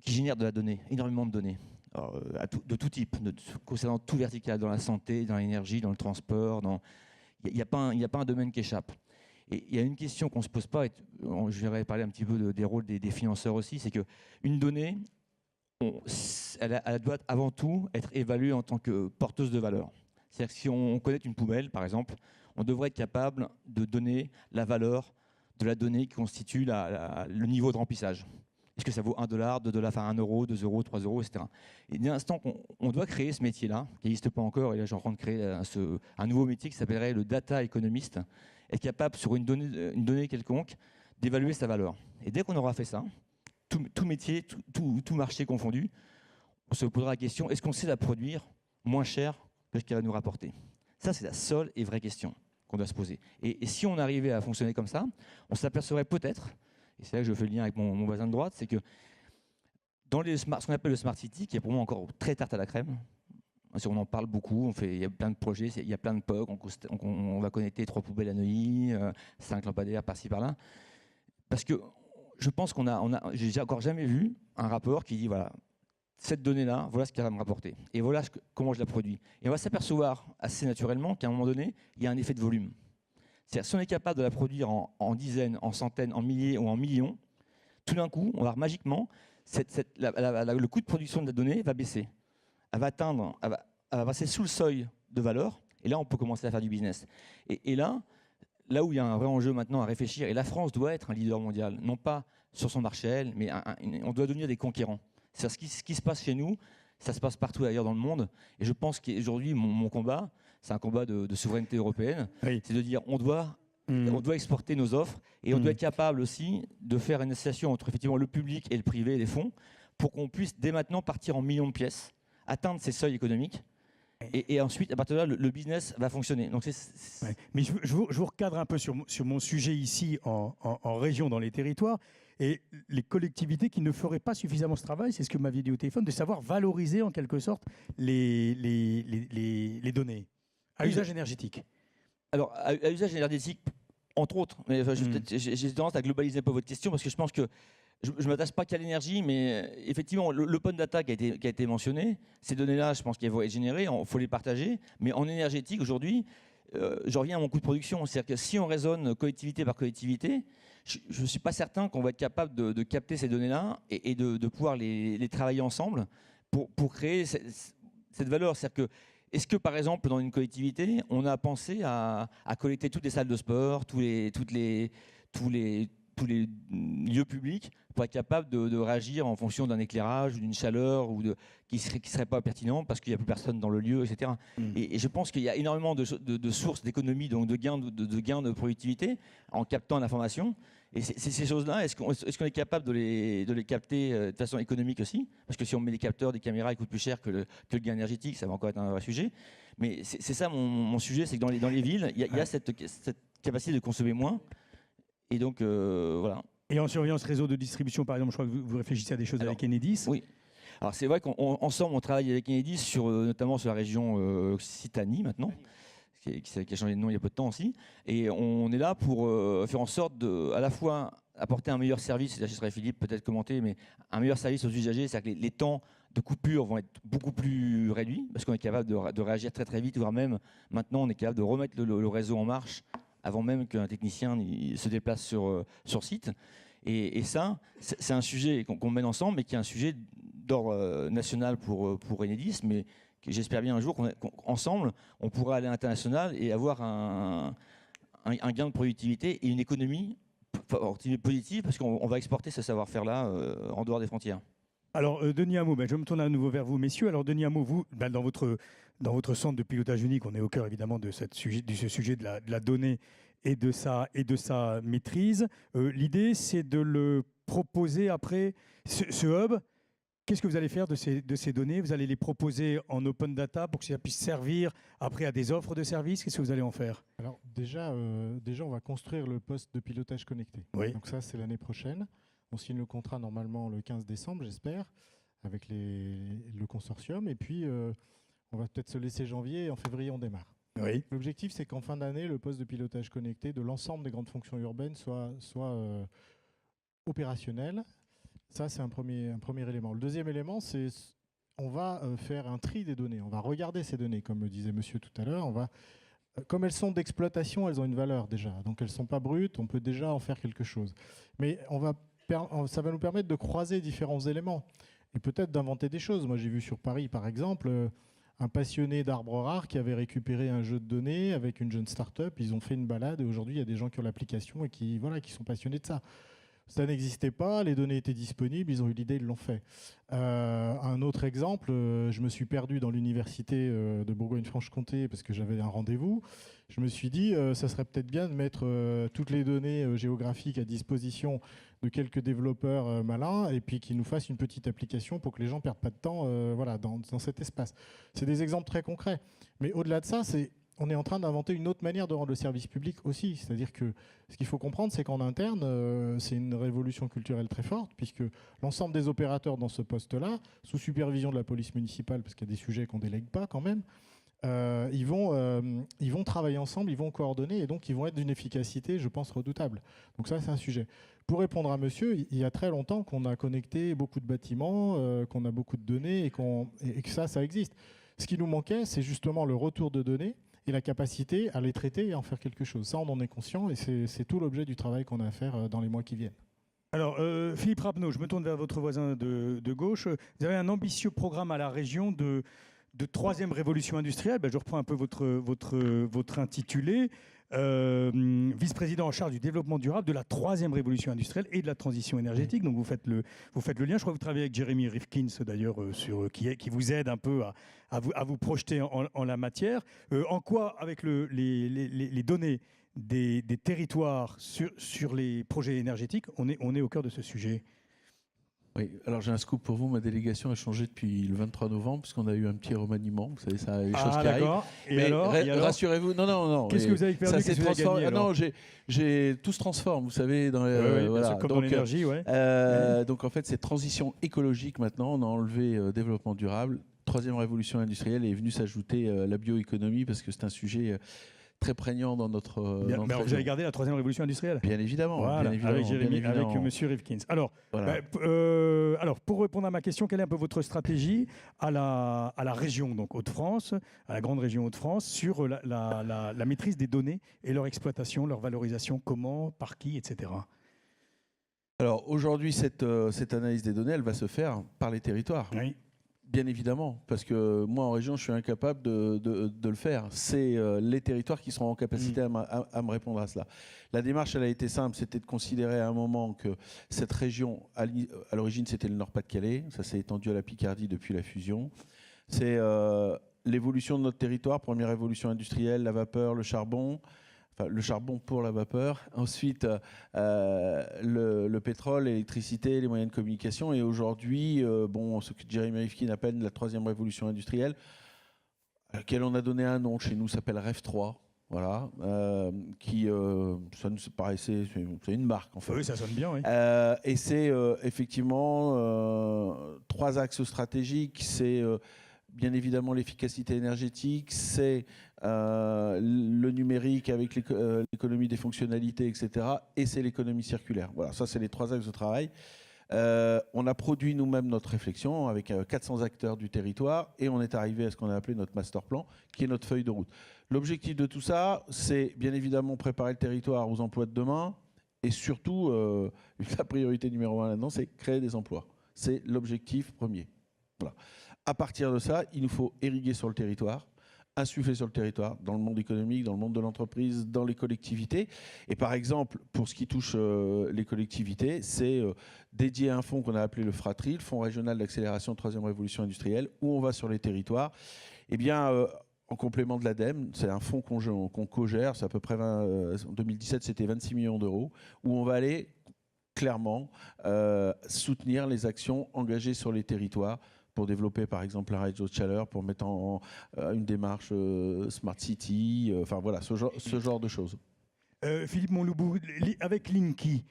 génèrent de la donnée, énormément de données. Alors, de tout type, concernant tout vertical, dans la santé, dans l'énergie, dans le transport. Il n'y a pas un domaine qui échappe. Et il y a une question qu'on ne se pose pas, et je vais parler un petit peu des rôles des financeurs aussi, c'est qu'une donnée, elle doit avant tout être évaluée en tant que porteuse de valeur. C'est-à-dire que si on connaît une poubelle, par exemple, on devrait être capable de donner la valeur de la donnée qui constitue le niveau de remplissage. Est-ce que ça vaut $1, $2, enfin 1 euro, 2 euros, 3 euros, etc. Et dès l'instant qu'on doit créer ce métier-là, qui n'existe pas encore, et là je suis en train de créer un nouveau métier qui s'appellerait le data économiste, être capable sur une donnée quelconque d'évaluer sa valeur. Et dès qu'on aura fait ça, tout métier, tout marché confondu, on se posera la question, est-ce qu'on sait la produire moins cher que ce qu'elle va nous rapporter? Ça, c'est la seule et vraie question qu'on doit se poser. Et si on arrivait à fonctionner comme ça, on s'apercevrait peut-être, et c'est là que je fais le lien avec mon voisin de droite, c'est que dans ce qu'on appelle le Smart City, qui est pour moi encore très tarte à la crème, on en parle beaucoup, il y a plein de projets, il y a plein de POC, on va connecter 3 poubelles à Neuilly, 5 lampadaires par-ci par-là, parce que je pense j'ai encore jamais vu un rapport qui dit voilà, cette donnée-là, voilà ce qu'elle va me rapporter, et voilà comment je la produis. Et on va s'apercevoir assez naturellement qu'à un moment donné, il y a un effet de volume. C'est-à-dire, si on est capable de la produire en dizaines, en centaines, en milliers ou en millions, tout d'un coup, on va magiquement, le coût de production de la donnée va baisser. Elle va passer sous le seuil de valeur, et là, on peut commencer à faire du business. Et là où il y a un vrai enjeu maintenant à réfléchir, et la France doit être un leader mondial, non pas sur son marché, elle, mais on doit devenir des conquérants. C'est-à-dire, ce qui se passe chez nous, ça se passe partout ailleurs dans le monde, et je pense qu'aujourd'hui, mon combat, c'est un combat de souveraineté européenne, oui. C'est de dire on doit exporter nos offres et on doit être capable aussi de faire une association entre effectivement le public et le privé, les fonds, pour qu'on puisse dès maintenant partir en millions de pièces, atteindre ces seuils économiques. Et ensuite, à partir de là, le business va fonctionner. Donc Ouais. Mais je vous recadre un peu sur mon sujet ici, en région, dans les territoires. Et les collectivités qui ne feraient pas suffisamment ce travail, c'est ce que m'aviez dit au téléphone, de savoir valoriser en quelque sorte les données à usage énergétique. Alors, à usage énergétique, entre autres, mais enfin, j'ai tendance à globaliser un peu votre question parce que je pense que je ne m'attache pas qu'à l'énergie, mais effectivement, l'open data qui a été mentionné, ces données-là, je pense qu'elles vont être générées, il faut les partager, mais en énergétique, aujourd'hui, je reviens à mon coût de production, c'est-à-dire que si on raisonne collectivité par collectivité, je ne suis pas certain qu'on va être capable de capter ces données-là et de pouvoir les travailler ensemble pour créer cette valeur. C'est-à-dire que, est-ce que, par exemple, dans une collectivité, on a pensé à collecter toutes les salles de sport, tous les lieux publics pour être capable de réagir en fonction d'un éclairage ou d'une chaleur qui serait pas pertinent parce qu'il n'y a plus personne dans le lieu, etc. Et je pense qu'il y a énormément de sources d'économie, donc de gains de productivité en captant l'information. Et ces choses-là, est-ce qu'on est capable de les capter de façon économique aussi? Parce que si on met des capteurs, des caméras, ils coûtent plus cher que le gain énergétique, ça va encore être un vrai sujet. Mais c'est ça mon sujet, c'est que dans les villes, il y a cette capacité de consommer moins. Et donc, voilà. Et en surveillant ce réseau de distribution, par exemple, je crois que vous réfléchissez à des choses avec Enedis. Oui. Alors, c'est vrai qu'ensemble, on travaille avec Enedis, notamment sur la région Occitanie, maintenant, qui a changé de nom il y a peu de temps aussi. Et on est là pour faire en sorte à la fois apporter un meilleur service, là, je serais Philippe peut-être commenter, mais un meilleur service aux usagers, c'est-à-dire que les temps de coupure vont être beaucoup plus réduits, parce qu'on est capable de réagir très très vite, voire même, maintenant, on est capable de remettre le réseau en marche avant même qu'un technicien se déplace sur site. Et ça, c'est un sujet qu'on mène ensemble, mais qui est un sujet d'ordre national pour Enedis, mais que j'espère bien un jour qu'ensemble, on pourra aller à l'international et avoir un gain de productivité et une économie positive, parce qu'on va exporter ce savoir-faire-là en dehors des frontières. Alors, Denis Hameau, je me tourne à nouveau vers vous, messieurs. Alors, Denis Hameau, vous, dans votre centre de pilotage unique, on est au cœur évidemment de ce sujet de la donnée et de sa maîtrise. L'idée, c'est de le proposer après, ce hub, Qu'est-ce que vous allez faire de ces données? Vous allez les proposer en open data pour que ça puisse servir après à des offres de services? Qu'est-ce que vous allez en faire? Alors déjà, on va construire le poste de pilotage connecté. Oui. Donc ça, c'est l'année prochaine. On signe le contrat normalement le 15 décembre, j'espère, avec le consortium. Et puis, on va peut-être se laisser janvier et en février, on démarre. Oui. L'objectif, c'est qu'en fin d'année, le poste de pilotage connecté de l'ensemble des grandes fonctions urbaines soit opérationnel. Ça, c'est un premier élément. Le deuxième élément, c'est on va faire un tri des données. On va regarder ces données, comme le disait monsieur tout à l'heure. Comme elles sont d'exploitation, elles ont une valeur déjà. Donc, elles ne sont pas brutes, on peut déjà en faire quelque chose. Mais ça va nous permettre de croiser différents éléments et peut-être d'inventer des choses. Moi, j'ai vu sur Paris, par exemple, un passionné d'arbres rares qui avait récupéré un jeu de données avec une jeune start-up. Ils ont fait une balade et aujourd'hui, il y a des gens qui ont l'application et qui sont passionnés de ça. Ça n'existait pas, les données étaient disponibles, ils ont eu l'idée, ils l'ont fait. Un autre exemple, je me suis perdu dans l'université de Bourgogne-Franche-Comté parce que j'avais un rendez-vous. Je me suis dit, ça serait peut-être bien de mettre toutes les données géographiques à disposition de quelques développeurs malins et puis qu'ils nous fassent une petite application pour que les gens ne perdent pas de temps dans cet espace. C'est des exemples très concrets. Mais au-delà de ça, on est en train d'inventer une autre manière de rendre le service public aussi. C'est-à-dire que ce qu'il faut comprendre, c'est qu'en interne, c'est une révolution culturelle très forte, puisque l'ensemble des opérateurs dans ce poste-là, sous supervision de la police municipale, parce qu'il y a des sujets qu'on ne délègue pas quand même, ils vont travailler ensemble, ils vont coordonner, et donc ils vont être d'une efficacité, je pense, redoutable. Donc ça, c'est un sujet. Pour répondre à monsieur, il y a très longtemps qu'on a connecté beaucoup de bâtiments, qu'on a beaucoup de données, et que ça existe. Ce qui nous manquait, c'est justement le retour de données, et la capacité à les traiter et en faire quelque chose. Ça, on en est conscient et c'est tout l'objet du travail qu'on a à faire dans les mois qui viennent. Alors, Philippe Rappeneau, je me tourne vers votre voisin de gauche. Vous avez un ambitieux programme à la région de troisième révolution industrielle. Je reprends un peu votre intitulé. Vice-président en charge du développement durable de la troisième révolution industrielle et de la transition énergétique. Donc vous faites le lien. Je crois que vous travaillez avec Jeremy Rifkin d'ailleurs, qui vous aide un peu à vous projeter en la matière. En quoi, avec les données des territoires sur les projets énergétiques, on est au cœur de ce sujet? Oui, alors j'ai un scoop pour vous. Ma délégation a changé depuis le 23 novembre, puisqu'on a eu un petit remaniement. Vous savez, ça, les choses qui arrivent. Et alors rassurez-vous, non. Qu'est-ce que vous avez perdu? Ça s'est transformé. Tout se transforme, vous savez. Voilà. Comme dans l'énergie, ouais. Donc en fait, c'est transition écologique maintenant. On a enlevé développement durable. Troisième révolution industrielle est venue s'ajouter la bioéconomie parce que c'est un sujet très prégnant dans notre. Mais vous avez gardé la troisième révolution industrielle? Bien évidemment. Voilà, bien évidemment, avec M. Rifkin. Alors, voilà. Alors, pour répondre à ma question, quelle est un peu votre stratégie à la région, donc Hauts-de-France, à la grande région Hauts-de-France, sur la maîtrise des données et leur exploitation, leur valorisation, comment, par qui, etc. Alors aujourd'hui, cette analyse des données, elle va se faire par les territoires. Oui. Bien évidemment, parce que moi en région, je suis incapable de le faire. C'est les territoires qui seront en capacité à me répondre à cela. La démarche, elle a été simple, c'était de considérer à un moment que cette région, à l'origine, c'était le Nord-Pas-de-Calais. Ça s'est étendu à la Picardie depuis la fusion. C'est l'évolution de notre territoire, première révolution industrielle, la vapeur, le charbon. Enfin, le charbon pour la vapeur, ensuite le pétrole, l'électricité, les moyens de communication, et aujourd'hui, ce que Jeremy Rifkin appelle la troisième révolution industrielle, à laquelle on a donné un nom chez nous, s'appelle REV 3, voilà, ça nous paraissait, c'est une marque en fait. Oui, ça sonne bien, oui. Et c'est effectivement 3 axes stratégiques, c'est bien évidemment l'efficacité énergétique, c'est le numérique avec l'économie des fonctionnalités, etc. Et c'est l'économie circulaire. Voilà, ça c'est les 3 axes de travail. On a produit nous-mêmes notre réflexion avec 400 acteurs du territoire et on est arrivé à ce qu'on a appelé notre master plan, qui est notre feuille de route. L'objectif de tout ça, c'est bien évidemment préparer le territoire aux emplois de demain et surtout, la priorité numéro 1 là-dedans, c'est créer des emplois. C'est l'objectif premier. Voilà. À partir de ça, il nous faut irriguer sur le territoire, insuffler sur le territoire, dans le monde économique, dans le monde de l'entreprise, dans les collectivités. Et par exemple, pour ce qui touche les collectivités, c'est dédié à un fonds qu'on a appelé le FRATRI, le Fonds régional d'accélération de troisième révolution industrielle, où on va sur les territoires. Eh bien, en complément de l'ADEME, c'est un fonds qu'on co-gère, c'est à peu près en 2017, c'était 26 millions d'euros, où on va aller clairement soutenir les actions engagées sur les territoires pour développer par exemple la réseau de chaleur, pour mettre en une démarche Smart City, enfin voilà, ce genre de choses. Philippe Montloubou, avec Linky,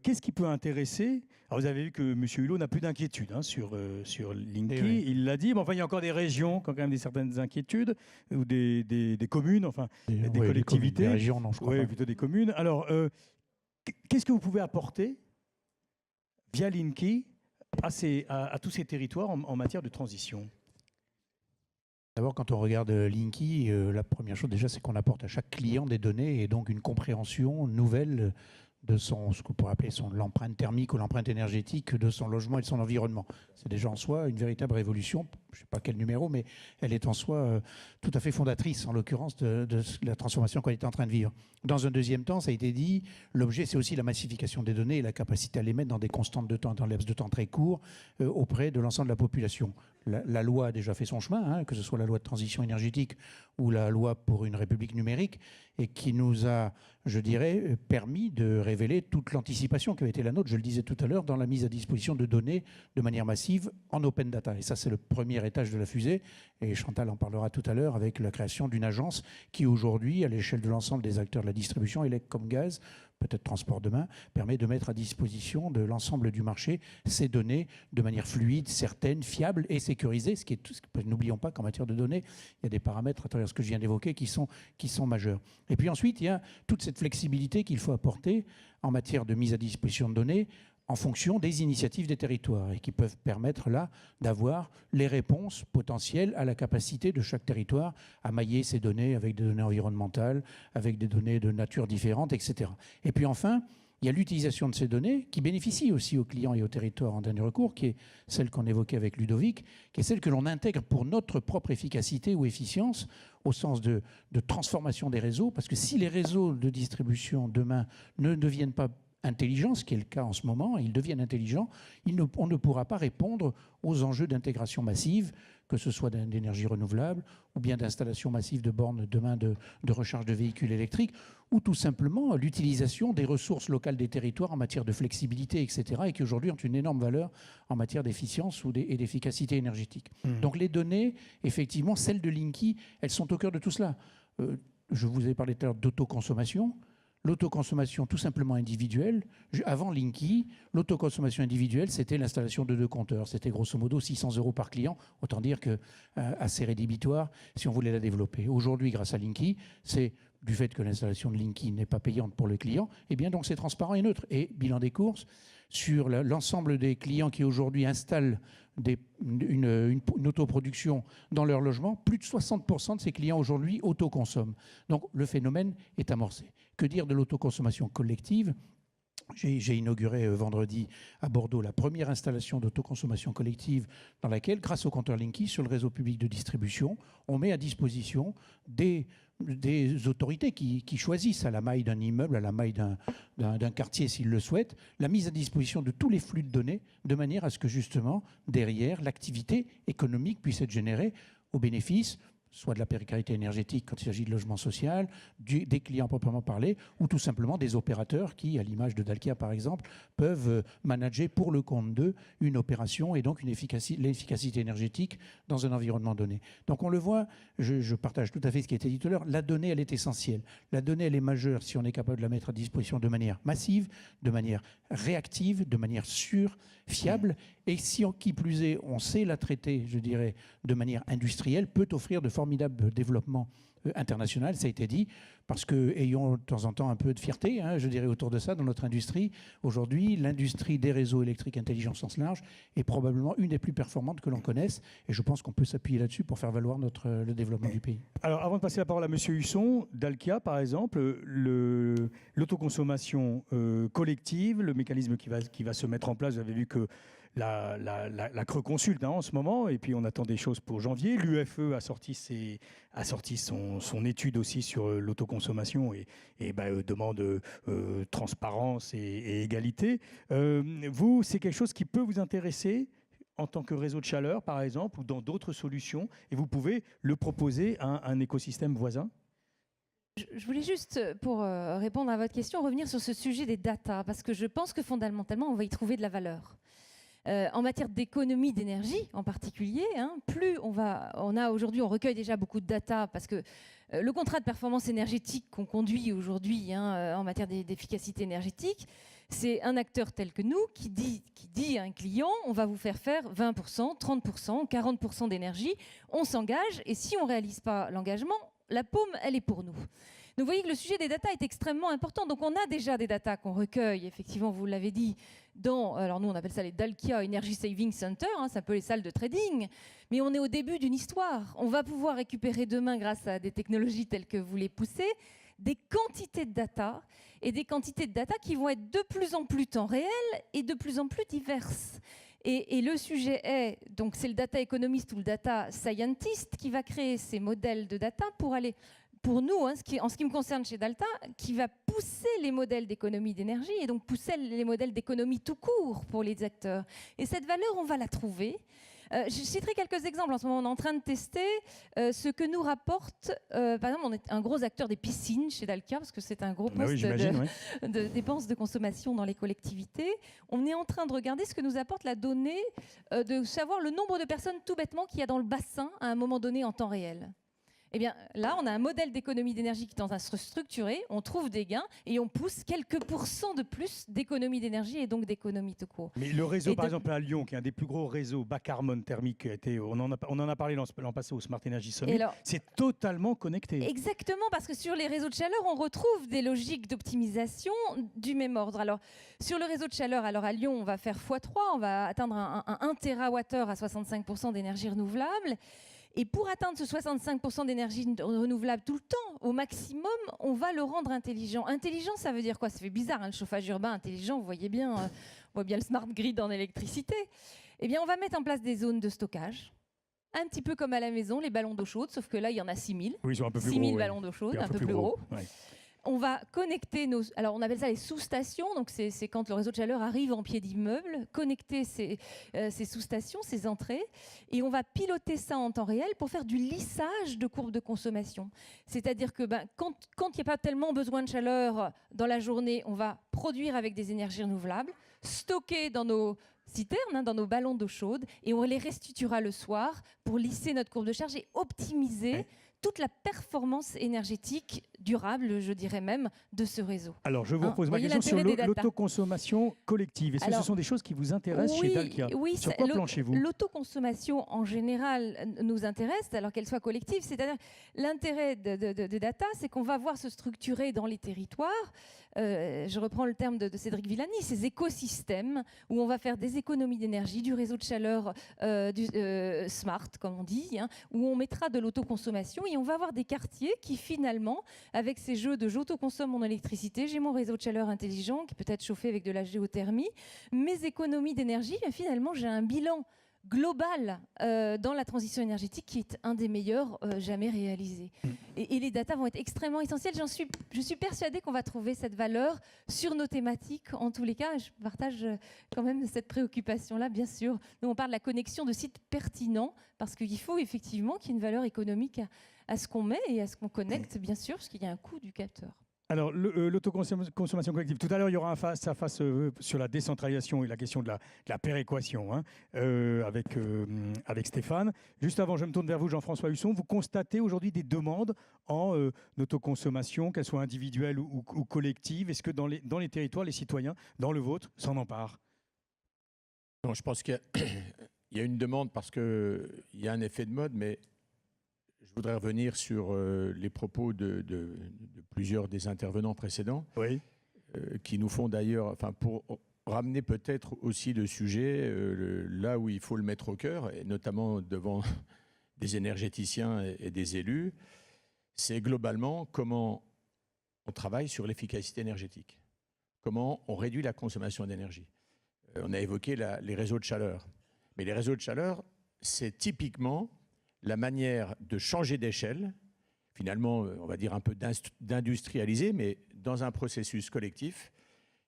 qu'est-ce qui peut intéresser? Alors vous avez vu que M. Hulot n'a plus d'inquiétude sur Linky, Eh oui. il l'a dit, mais enfin il y a encore des régions qui ont quand même certaines inquiétudes, ou des communes, enfin des collectivités. Des régions, non, je crois Oui, pas. plutôt des communes. Alors, qu'est-ce que vous pouvez apporter via Linky à tous ces territoires en matière de transition? D'abord, quand on regarde Linky, la première chose déjà, c'est qu'on apporte à chaque client des données et donc une compréhension nouvelle de ce qu'on pourrait appeler l'empreinte thermique ou l'empreinte énergétique de son logement et de son environnement. C'est déjà en soi une véritable révolution, je ne sais pas quel numéro, mais elle est en soi tout à fait fondatrice, en l'occurrence, de la transformation qu'on est en train de vivre. Dans un deuxième temps, ça a été dit, l'objet, c'est aussi la massification des données et la capacité à les mettre dans des constantes de temps, dans un laps de temps très court, auprès de l'ensemble de la population. La loi a déjà fait son chemin, que ce soit la loi de transition énergétique ou la loi pour une république numérique, et qui nous a, je dirais, permis de révéler toute l'anticipation qui avait été la nôtre, je le disais tout à l'heure, dans la mise à disposition de données de manière massive en open data. Et ça, c'est le premier étage de la fusée, et Chantal en parlera tout à l'heure, avec la création d'une agence qui, aujourd'hui, à l'échelle de l'ensemble des acteurs de la distribution, Elec comme Gaz, peut-être transport demain, permet de mettre à disposition de l'ensemble du marché ces données de manière fluide, certaine, fiable et sécurisée. N'oublions pas qu'en matière de données, il y a des paramètres à travers ce que je viens d'évoquer qui sont majeurs. Et puis ensuite, il y a toute cette flexibilité qu'il faut apporter en matière de mise à disposition de données en fonction des initiatives des territoires et qui peuvent permettre là d'avoir les réponses potentielles à la capacité de chaque territoire à mailler ces données avec des données environnementales, avec des données de nature différente, etc. Et puis enfin, il y a l'utilisation de ces données qui bénéficie aussi aux clients et aux territoires en dernier recours, qui est celle qu'on évoquait avec Ludovic, qui est celle que l'on intègre pour notre propre efficacité ou efficience au sens de transformation des réseaux, parce que si les réseaux de distribution demain ne deviennent pas intelligents, ce qui est le cas en ce moment, ils deviennent intelligents, on ne pourra pas répondre aux enjeux d'intégration massive, que ce soit d'énergie renouvelable ou bien d'installation massive de bornes demain de recharge de véhicules électriques, ou tout simplement l'utilisation des ressources locales des territoires en matière de flexibilité, etc., et qui aujourd'hui ont une énorme valeur en matière d'efficience et d'efficacité énergétique. Donc les données, effectivement, celles de Linky, elles sont au cœur de tout cela. Je vous ai parlé tout à l'heure d'autoconsommation. L'autoconsommation tout simplement individuelle, avant Linky, l'autoconsommation individuelle, c'était l'installation de 2 compteurs. C'était grosso modo 600 € par client, autant dire que assez rédhibitoire si on voulait la développer. Aujourd'hui, grâce à Linky, c'est du fait que l'installation de Linky n'est pas payante pour le client, et bien donc c'est transparent et neutre. Et bilan des courses, sur l'ensemble des clients qui aujourd'hui installent une autoproduction dans leur logement, plus de 60% de ces clients aujourd'hui autoconsomment. Donc le phénomène est amorcé. Que dire de l'autoconsommation collective ? J'ai inauguré vendredi à Bordeaux la première installation d'autoconsommation collective dans laquelle, grâce au compteur Linky, sur le réseau public de distribution, on met à disposition des autorités qui choisissent à la maille d'un immeuble, à la maille d'un quartier s'ils le souhaitent, la mise à disposition de tous les flux de données de manière à ce que justement, derrière, l'activité économique puisse être générée au bénéfice soit de la précarité énergétique quand il s'agit de logement social, des clients proprement parlé, ou tout simplement des opérateurs qui, à l'image de Dalkia par exemple, peuvent manager pour le compte d'eux une opération et donc l'efficacité énergétique dans un environnement donné. Donc on le voit, je partage tout à fait ce qui a été dit tout à l'heure, la donnée elle est essentielle. La donnée elle est majeure si on est capable de la mettre à disposition de manière massive, de manière réactive, de manière sûre, fiable, et si qui plus est, on sait la traiter, je dirais, de manière industrielle, peut offrir de formidables développements international, ça a été dit, parce que ayons de temps en temps un peu de fierté, je dirais, autour de ça, dans notre industrie. Aujourd'hui, l'industrie des réseaux électriques intelligents au sens large est probablement une des plus performantes que l'on connaisse, et je pense qu'on peut s'appuyer là-dessus pour faire valoir le développement du pays. Alors, avant de passer la parole à M. Husson, Dalkia, par exemple, l'autoconsommation collective, le mécanisme qui va se mettre en place, vous avez vu que la Creux consulte en ce moment, et puis on attend des choses pour janvier. L'UFE a sorti son étude aussi sur l'autoconsommation et demande transparence et égalité. Vous, c'est quelque chose qui peut vous intéresser en tant que réseau de chaleur, par exemple, ou dans d'autres solutions, et vous pouvez le proposer à un écosystème voisin ? Je voulais juste, pour répondre à votre question, revenir sur ce sujet des data, parce que je pense que fondamentalement, on va y trouver de la valeur. En matière d'économie d'énergie en particulier, plus on a aujourd'hui, on recueille déjà beaucoup de data, parce que le contrat de performance énergétique qu'on conduit aujourd'hui en matière d'efficacité énergétique, c'est un acteur tel que nous qui dit à un client, on va vous faire 20%, 30%, 40% d'énergie, on s'engage, et si on ne réalise pas l'engagement, la paume, elle est pour nous. Donc vous voyez que le sujet des data est extrêmement important. Donc on a déjà des data qu'on recueille, effectivement, vous l'avez dit, alors nous on appelle ça les Dalkia Energy Saving Center, ça peut les salles de trading, mais on est au début d'une histoire. On va pouvoir récupérer demain, grâce à des technologies telles que vous les poussez, des quantités de data, et des quantités de data qui vont être de plus en plus temps réel et de plus en plus diverses. Et le sujet est, donc c'est le data économiste ou le data scientist qui va créer ces modèles de data pour nous, en ce qui me concerne chez Dalta, qui va pousser les modèles d'économie d'énergie et donc pousser les modèles d'économie tout court pour les acteurs. Et cette valeur, on va la trouver. Je citerai quelques exemples. En ce moment, on est en train de tester ce que nous rapporte, par exemple, on est un gros acteur des piscines chez Dalkia, parce que c'est un gros poste de dépenses de consommation dans les collectivités. On est en train de regarder ce que nous apporte la donnée de savoir le nombre de personnes tout bêtement qu'il y a dans le bassin à un moment donné en temps réel. Eh bien, là, on a un modèle d'économie d'énergie qui tend à se structurer, on trouve des gains et on pousse quelques pourcents de plus d'économie d'énergie et donc d'économie tout court. Mais le réseau, par exemple, à Lyon, qui est un des plus gros réseaux bas carbone thermique, on en a parlé l'an passé au Smart Energy Summit, c'est totalement connecté. Exactement, parce que sur les réseaux de chaleur, on retrouve des logiques d'optimisation du même ordre. Alors, sur le réseau de chaleur, alors à Lyon, on va faire x3, on va atteindre un 1 TWh à 65% d'énergie renouvelable. Et pour atteindre ce 65% d'énergie renouvelable tout le temps, au maximum, on va le rendre intelligent. Intelligent, ça veut dire quoi? Ça fait bizarre, le chauffage urbain intelligent, vous voyez bien, on voit bien le smart grid en électricité. Eh bien, on va mettre en place des zones de stockage, un petit peu comme à la maison, les ballons d'eau chaude, sauf que là, il y en a 6000. Oui, ils sont un peu plus 6000 gros, ballons d'eau chaude, un peu plus gros. Ouais. On va connecter alors on appelle ça les sous-stations, donc c'est quand le réseau de chaleur arrive en pied d'immeuble, connecter ces sous-stations, ces entrées, et on va piloter ça en temps réel pour faire du lissage de courbes de consommation. C'est-à-dire que quand il n'y a pas tellement besoin de chaleur dans la journée, on va produire avec des énergies renouvelables, stocker dans nos citernes, dans nos ballons d'eau chaude, et on les restituera le soir pour lisser notre courbe de charge et optimiser toute la performance énergétique durable, je dirais même, de ce réseau. Alors, je vous pose ma question sur l'autoconsommation collective. Est-ce que ce sont des choses qui vous intéressent chez Dalkia? Oui, sur quoi planchez-vous? L'autoconsommation, en général, nous intéresse, alors qu'elle soit collective. C'est-à-dire, l'intérêt de data, c'est qu'on va voir se structurer dans les territoires, je reprends le terme de Cédric Villani, ces écosystèmes où on va faire des économies d'énergie, du réseau de chaleur smart, comme on dit, où on mettra de l'autoconsommation. Et on va avoir des quartiers qui, finalement, avec ces jeux de j'autoconsomme mon électricité, j'ai mon réseau de chaleur intelligent qui peut être chauffé avec de la géothermie, mes économies d'énergie, finalement, j'ai un bilan global dans la transition énergétique qui est un des meilleurs jamais réalisés. Et les datas vont être extrêmement essentielles. Je suis persuadée qu'on va trouver cette valeur sur nos thématiques. En tous les cas, je partage quand même cette préoccupation-là, bien sûr. Nous, on parle de la connexion de sites pertinents parce qu'il faut effectivement qu'il y ait une valeur économique à ce qu'on met et à ce qu'on connecte, bien sûr, parce qu'il y a un coût du capteur. Alors, l'autoconsommation collective. Tout à l'heure, il y aura un face-à-face sur la décentralisation et la question de la péréquation avec Stéphane. Juste avant, je me tourne vers vous, Jean-François Husson. Vous constatez aujourd'hui des demandes en autoconsommation, qu'elles soient individuelles ou collectives. Est-ce que dans les territoires, les citoyens, dans le vôtre, s'en emparent? Non, je pense qu'il y a une demande parce qu'il y a un effet de mode, mais je voudrais revenir sur les propos de plusieurs des intervenants précédents, qui nous font d'ailleurs, pour ramener peut-être aussi le sujet là où il faut le mettre au cœur, et notamment devant des énergéticiens et des élus, c'est globalement comment on travaille sur l'efficacité énergétique, comment on réduit la consommation d'énergie. On a évoqué les réseaux de chaleur, mais les réseaux de chaleur, c'est typiquement la manière de changer d'échelle, finalement, on va dire un peu d'industrialiser, mais dans un processus collectif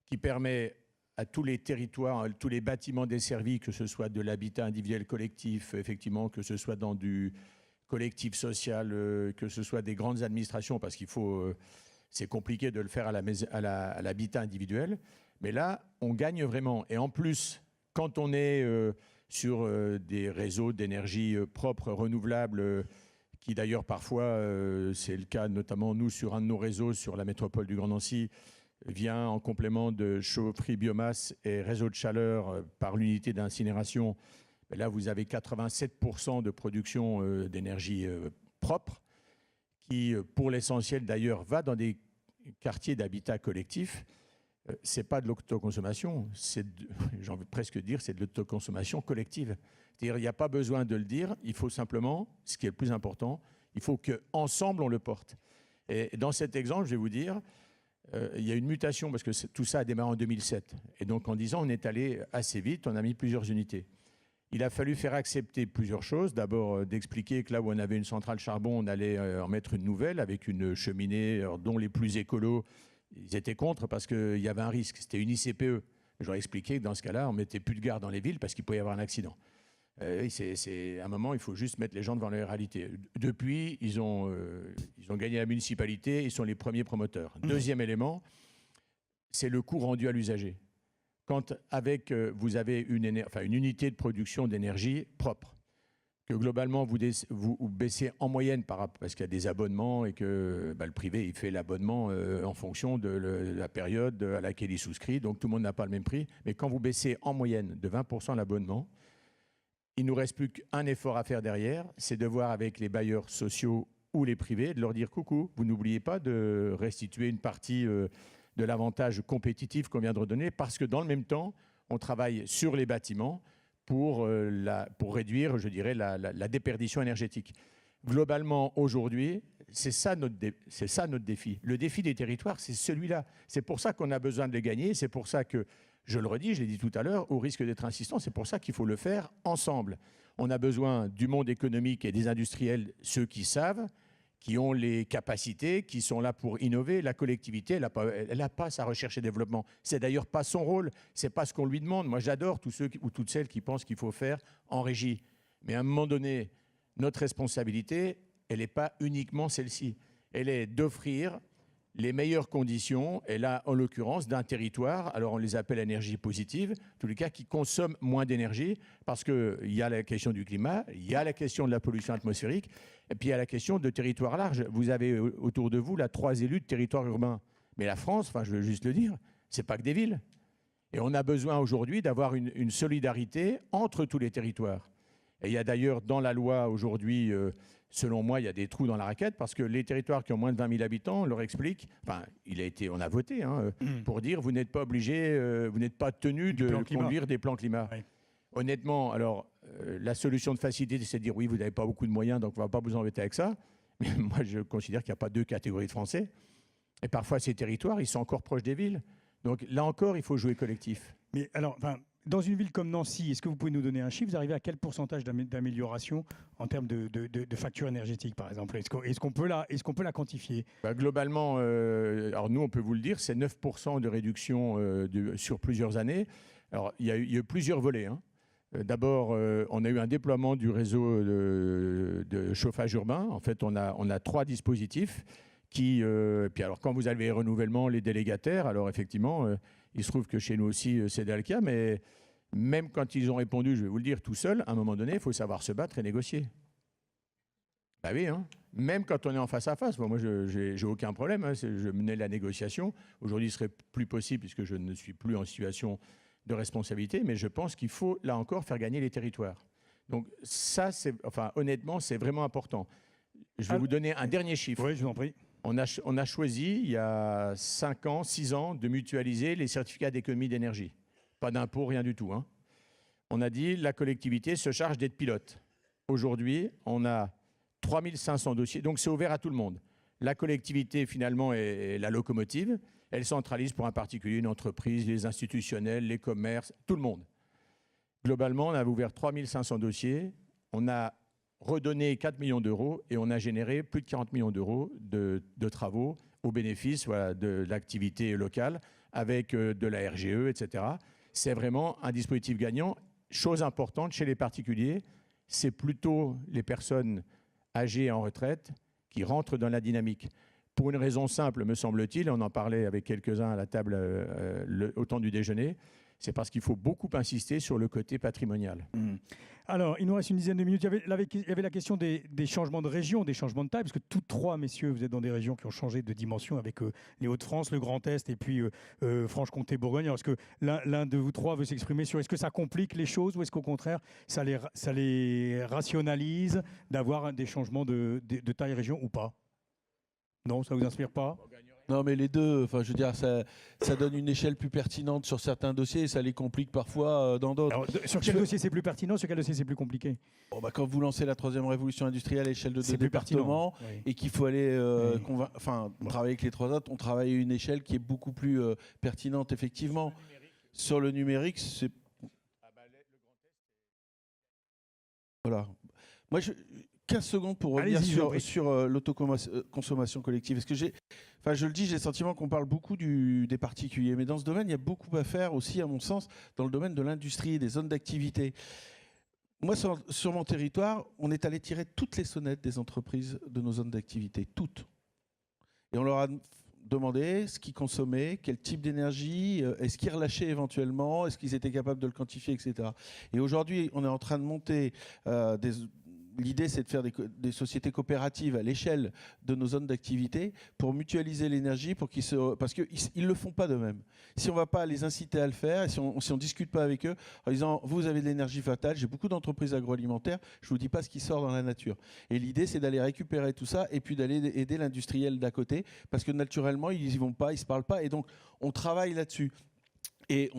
qui permet à tous les territoires, tous les bâtiments desservis, que ce soit de l'habitat individuel collectif, effectivement, que ce soit dans du collectif social, que ce soit des grandes administrations, parce qu'il faut, c'est compliqué de le faire à l'habitat individuel. Mais là, on gagne vraiment. Et en plus, quand on est sur des réseaux d'énergie propres, renouvelables, qui d'ailleurs parfois, c'est le cas notamment nous sur un de nos réseaux, sur la métropole du Grand Nancy, vient en complément de chaufferie biomasse et réseau de chaleur par l'unité d'incinération. Là, vous avez 87% de production d'énergie propre, qui, pour l'essentiel d'ailleurs, va dans des quartiers d'habitat collectif. Ce n'est pas de l'autoconsommation, j'ai envie de presque dire, c'est de l'autoconsommation collective. C'est-à-dire, il n'y a pas besoin de le dire, il faut simplement, ce qui est le plus important, il faut qu'ensemble on le porte. Et dans cet exemple, je vais vous dire, il y a une mutation, parce que tout ça a démarré en 2007. Et donc en 10 ans, on est allé assez vite, on a mis plusieurs unités. Il a fallu faire accepter plusieurs choses. D'abord, d'expliquer que là où on avait une centrale charbon, on allait en mettre une nouvelle avec une cheminée dont les plus écolos, ils étaient contre parce qu'il y avait un risque. C'était une ICPE. J'aurais expliqué que dans ce cas-là, on ne mettait plus de gare dans les villes parce qu'il pouvait y avoir un accident. À un moment, il faut juste mettre les gens devant la réalité. Depuis, ils ont gagné la municipalité, ils sont les premiers promoteurs. Deuxième élément, c'est le coût rendu à l'usager. Quand vous avez une unité de production d'énergie propre, que globalement vous baissez en moyenne parce qu'il y a des abonnements et que le privé il fait l'abonnement en fonction de la période à laquelle il souscrit, donc tout le monde n'a pas le même prix, mais quand vous baissez en moyenne de 20% l'abonnement, il ne nous reste plus qu'un effort à faire derrière, c'est de voir avec les bailleurs sociaux ou les privés, de leur dire coucou, vous n'oubliez pas de restituer une partie de l'avantage compétitif qu'on vient de redonner, parce que dans le même temps, on travaille sur les bâtiments pour réduire, je dirais, la déperdition énergétique. Globalement, aujourd'hui, c'est ça notre défi. Le défi des territoires, c'est celui-là. C'est pour ça qu'on a besoin de les gagner. C'est pour ça que, je le redis, je l'ai dit tout à l'heure, au risque d'être insistant, c'est pour ça qu'il faut le faire ensemble. On a besoin du monde économique et des industriels, ceux qui savent, qui ont les capacités, qui sont là pour innover. La collectivité, elle n'a pas sa recherche et développement. C'est d'ailleurs pas son rôle, c'est pas ce qu'on lui demande. Moi, j'adore tous ceux ou toutes celles qui pensent qu'il faut faire en régie. Mais à un moment donné, notre responsabilité, elle n'est pas uniquement celle-ci. Elle est d'offrir les meilleures conditions, et là, en l'occurrence, d'un territoire, alors on les appelle énergie positive, en tous les cas, qui consomment moins d'énergie, parce qu'il y a la question du climat, il y a la question de la pollution atmosphérique, et puis il y a la question de territoire large. Vous avez autour de vous 3 élus de territoire urbain. Mais la France, je veux juste le dire, c'est pas que des villes. Et on a besoin aujourd'hui d'avoir une solidarité entre tous les territoires. Et il y a d'ailleurs dans la loi aujourd'hui, selon moi, il y a des trous dans la raquette, parce que les territoires qui ont moins de 20 000 habitants, on leur explique, on a voté pour dire vous n'êtes pas obligé, vous n'êtes pas tenu de conduire des plans climat. Oui. Honnêtement, alors la solution de facilité, c'est de dire oui, vous n'avez pas beaucoup de moyens, donc on ne va pas vous embêter avec ça. Mais moi, je considère qu'il n'y a pas 2 catégories de Français. Et parfois, ces territoires, ils sont encore proches des villes. Donc là encore, il faut jouer collectif. Mais alors, dans une ville comme Nancy, est-ce que vous pouvez nous donner un chiffre? Vous arrivez à quel pourcentage d'amélioration en termes de facture énergétique, par exemple? Est-ce qu'on peut la quantifier? Globalement, alors nous, on peut vous le dire, c'est 9% de réduction sur plusieurs années. Alors, il y a eu plusieurs volets. D'abord, on a eu un déploiement du réseau de chauffage urbain. En fait, on a 3 dispositifs puis alors, quand vous avez les renouvellements, les délégataires, alors effectivement, il se trouve que chez nous aussi, c'est le cas, mais même quand ils ont répondu, je vais vous le dire tout seul, à un moment donné, il faut savoir se battre et négocier. Bah oui, même quand on est en face à face. Moi, je n'ai aucun problème. Je menais la négociation. Aujourd'hui, ce serait plus possible puisque je ne suis plus en situation de responsabilité, mais je pense qu'il faut, là encore, faire gagner les territoires. Donc ça, honnêtement, c'est vraiment important. Je vais vous donner un dernier chiffre. Oui, je vous en prie. On a choisi, il y a 5 ans, 6 ans, de mutualiser les certificats d'économie d'énergie. Pas d'impôt, rien du tout. On a dit la collectivité se charge d'être pilote. Aujourd'hui, on a 3500 dossiers, donc c'est ouvert à tout le monde. La collectivité, finalement, est la locomotive. Elle centralise pour un particulier, une entreprise, les institutionnels, les commerces, tout le monde. Globalement, on a ouvert 3500 dossiers. On a redonné 4 millions d'euros et on a généré plus de 40 millions d'euros de travaux au bénéfice de l'activité locale avec de la RGE, etc. C'est vraiment un dispositif gagnant. Chose importante, chez les particuliers, c'est plutôt les personnes âgés et en retraite qui rentrent dans la dynamique. Pour une raison simple, me semble-t-il, on en parlait avec quelques-uns à la table au temps du déjeuner, c'est parce qu'il faut beaucoup insister sur le côté patrimonial. Alors, il nous reste une dizaine de minutes. Il y avait la question des changements de région, des changements de taille, parce que tous trois, messieurs, vous êtes dans des régions qui ont changé de dimension avec les Hauts-de-France, le Grand Est et puis Franche-Comté, Bourgogne. Alors, est-ce que l'un de vous trois veut s'exprimer sur est-ce que ça complique les choses ou est-ce qu'au contraire, ça les rationalise d'avoir des changements de taille région ou pas? Non, ça ne vous inspire pas? Non, mais les deux, enfin, je veux dire, ça donne une échelle plus pertinente sur certains dossiers et ça les complique parfois dans d'autres. Sur quel dossier c'est plus pertinent, sur quel dossier c'est plus compliqué? Quand vous lancez la troisième révolution industrielle à l'échelle de 2 départements et qu'il faut aller travailler avec les 3 autres, on travaille à une échelle qui est beaucoup plus pertinente, effectivement. Sur le numérique, c'est... Voilà. Moi, 15 secondes pour revenir sur l'autoconsommation collective. Est-ce que je le dis, j'ai le sentiment qu'on parle beaucoup des particuliers, mais dans ce domaine, il y a beaucoup à faire aussi, à mon sens, dans le domaine de l'industrie, des zones d'activité. Moi, sur mon territoire, on est allé tirer toutes les sonnettes des entreprises de nos zones d'activité, toutes. Et on leur a demandé ce qu'ils consommaient, quel type d'énergie, est-ce qu'ils relâchaient éventuellement, est-ce qu'ils étaient capables de le quantifier, etc. Et aujourd'hui, on est en train de monter l'idée, c'est de faire des sociétés coopératives à l'échelle de nos zones d'activité pour mutualiser l'énergie, parce qu'ils ne le font pas d'eux-mêmes. Si on ne va pas les inciter à le faire, et si on ne discute pas avec eux en disant « vous avez de l'énergie fatale », j'ai beaucoup d'entreprises agroalimentaires, je ne vous dis pas ce qui sort dans la nature. Et l'idée, c'est d'aller récupérer tout ça et puis d'aller aider l'industriel d'à côté, parce que naturellement, ils n'y vont pas, ils ne se parlent pas, et donc on travaille là-dessus. Et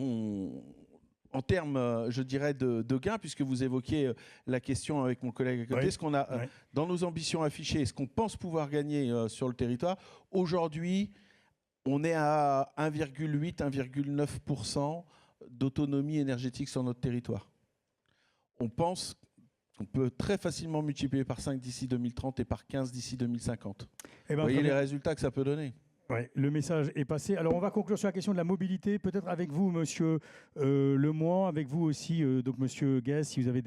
en termes, je dirais, de gains, puisque vous évoquiez la question avec mon collègue à côté, ce qu'on a dans nos ambitions affichées, ce qu'on pense pouvoir gagner sur le territoire, aujourd'hui, on est à 1,8-1,9% d'autonomie énergétique sur notre territoire. On pense qu'on peut très facilement multiplier par 5 d'ici 2030 et par 15 d'ici 2050. Vous voyez les résultats que ça peut donner. Oui, le message est passé. Alors, on va conclure sur la question de la mobilité, peut-être avec vous, monsieur Lemoine, avec vous aussi, donc monsieur Guès, si vous avez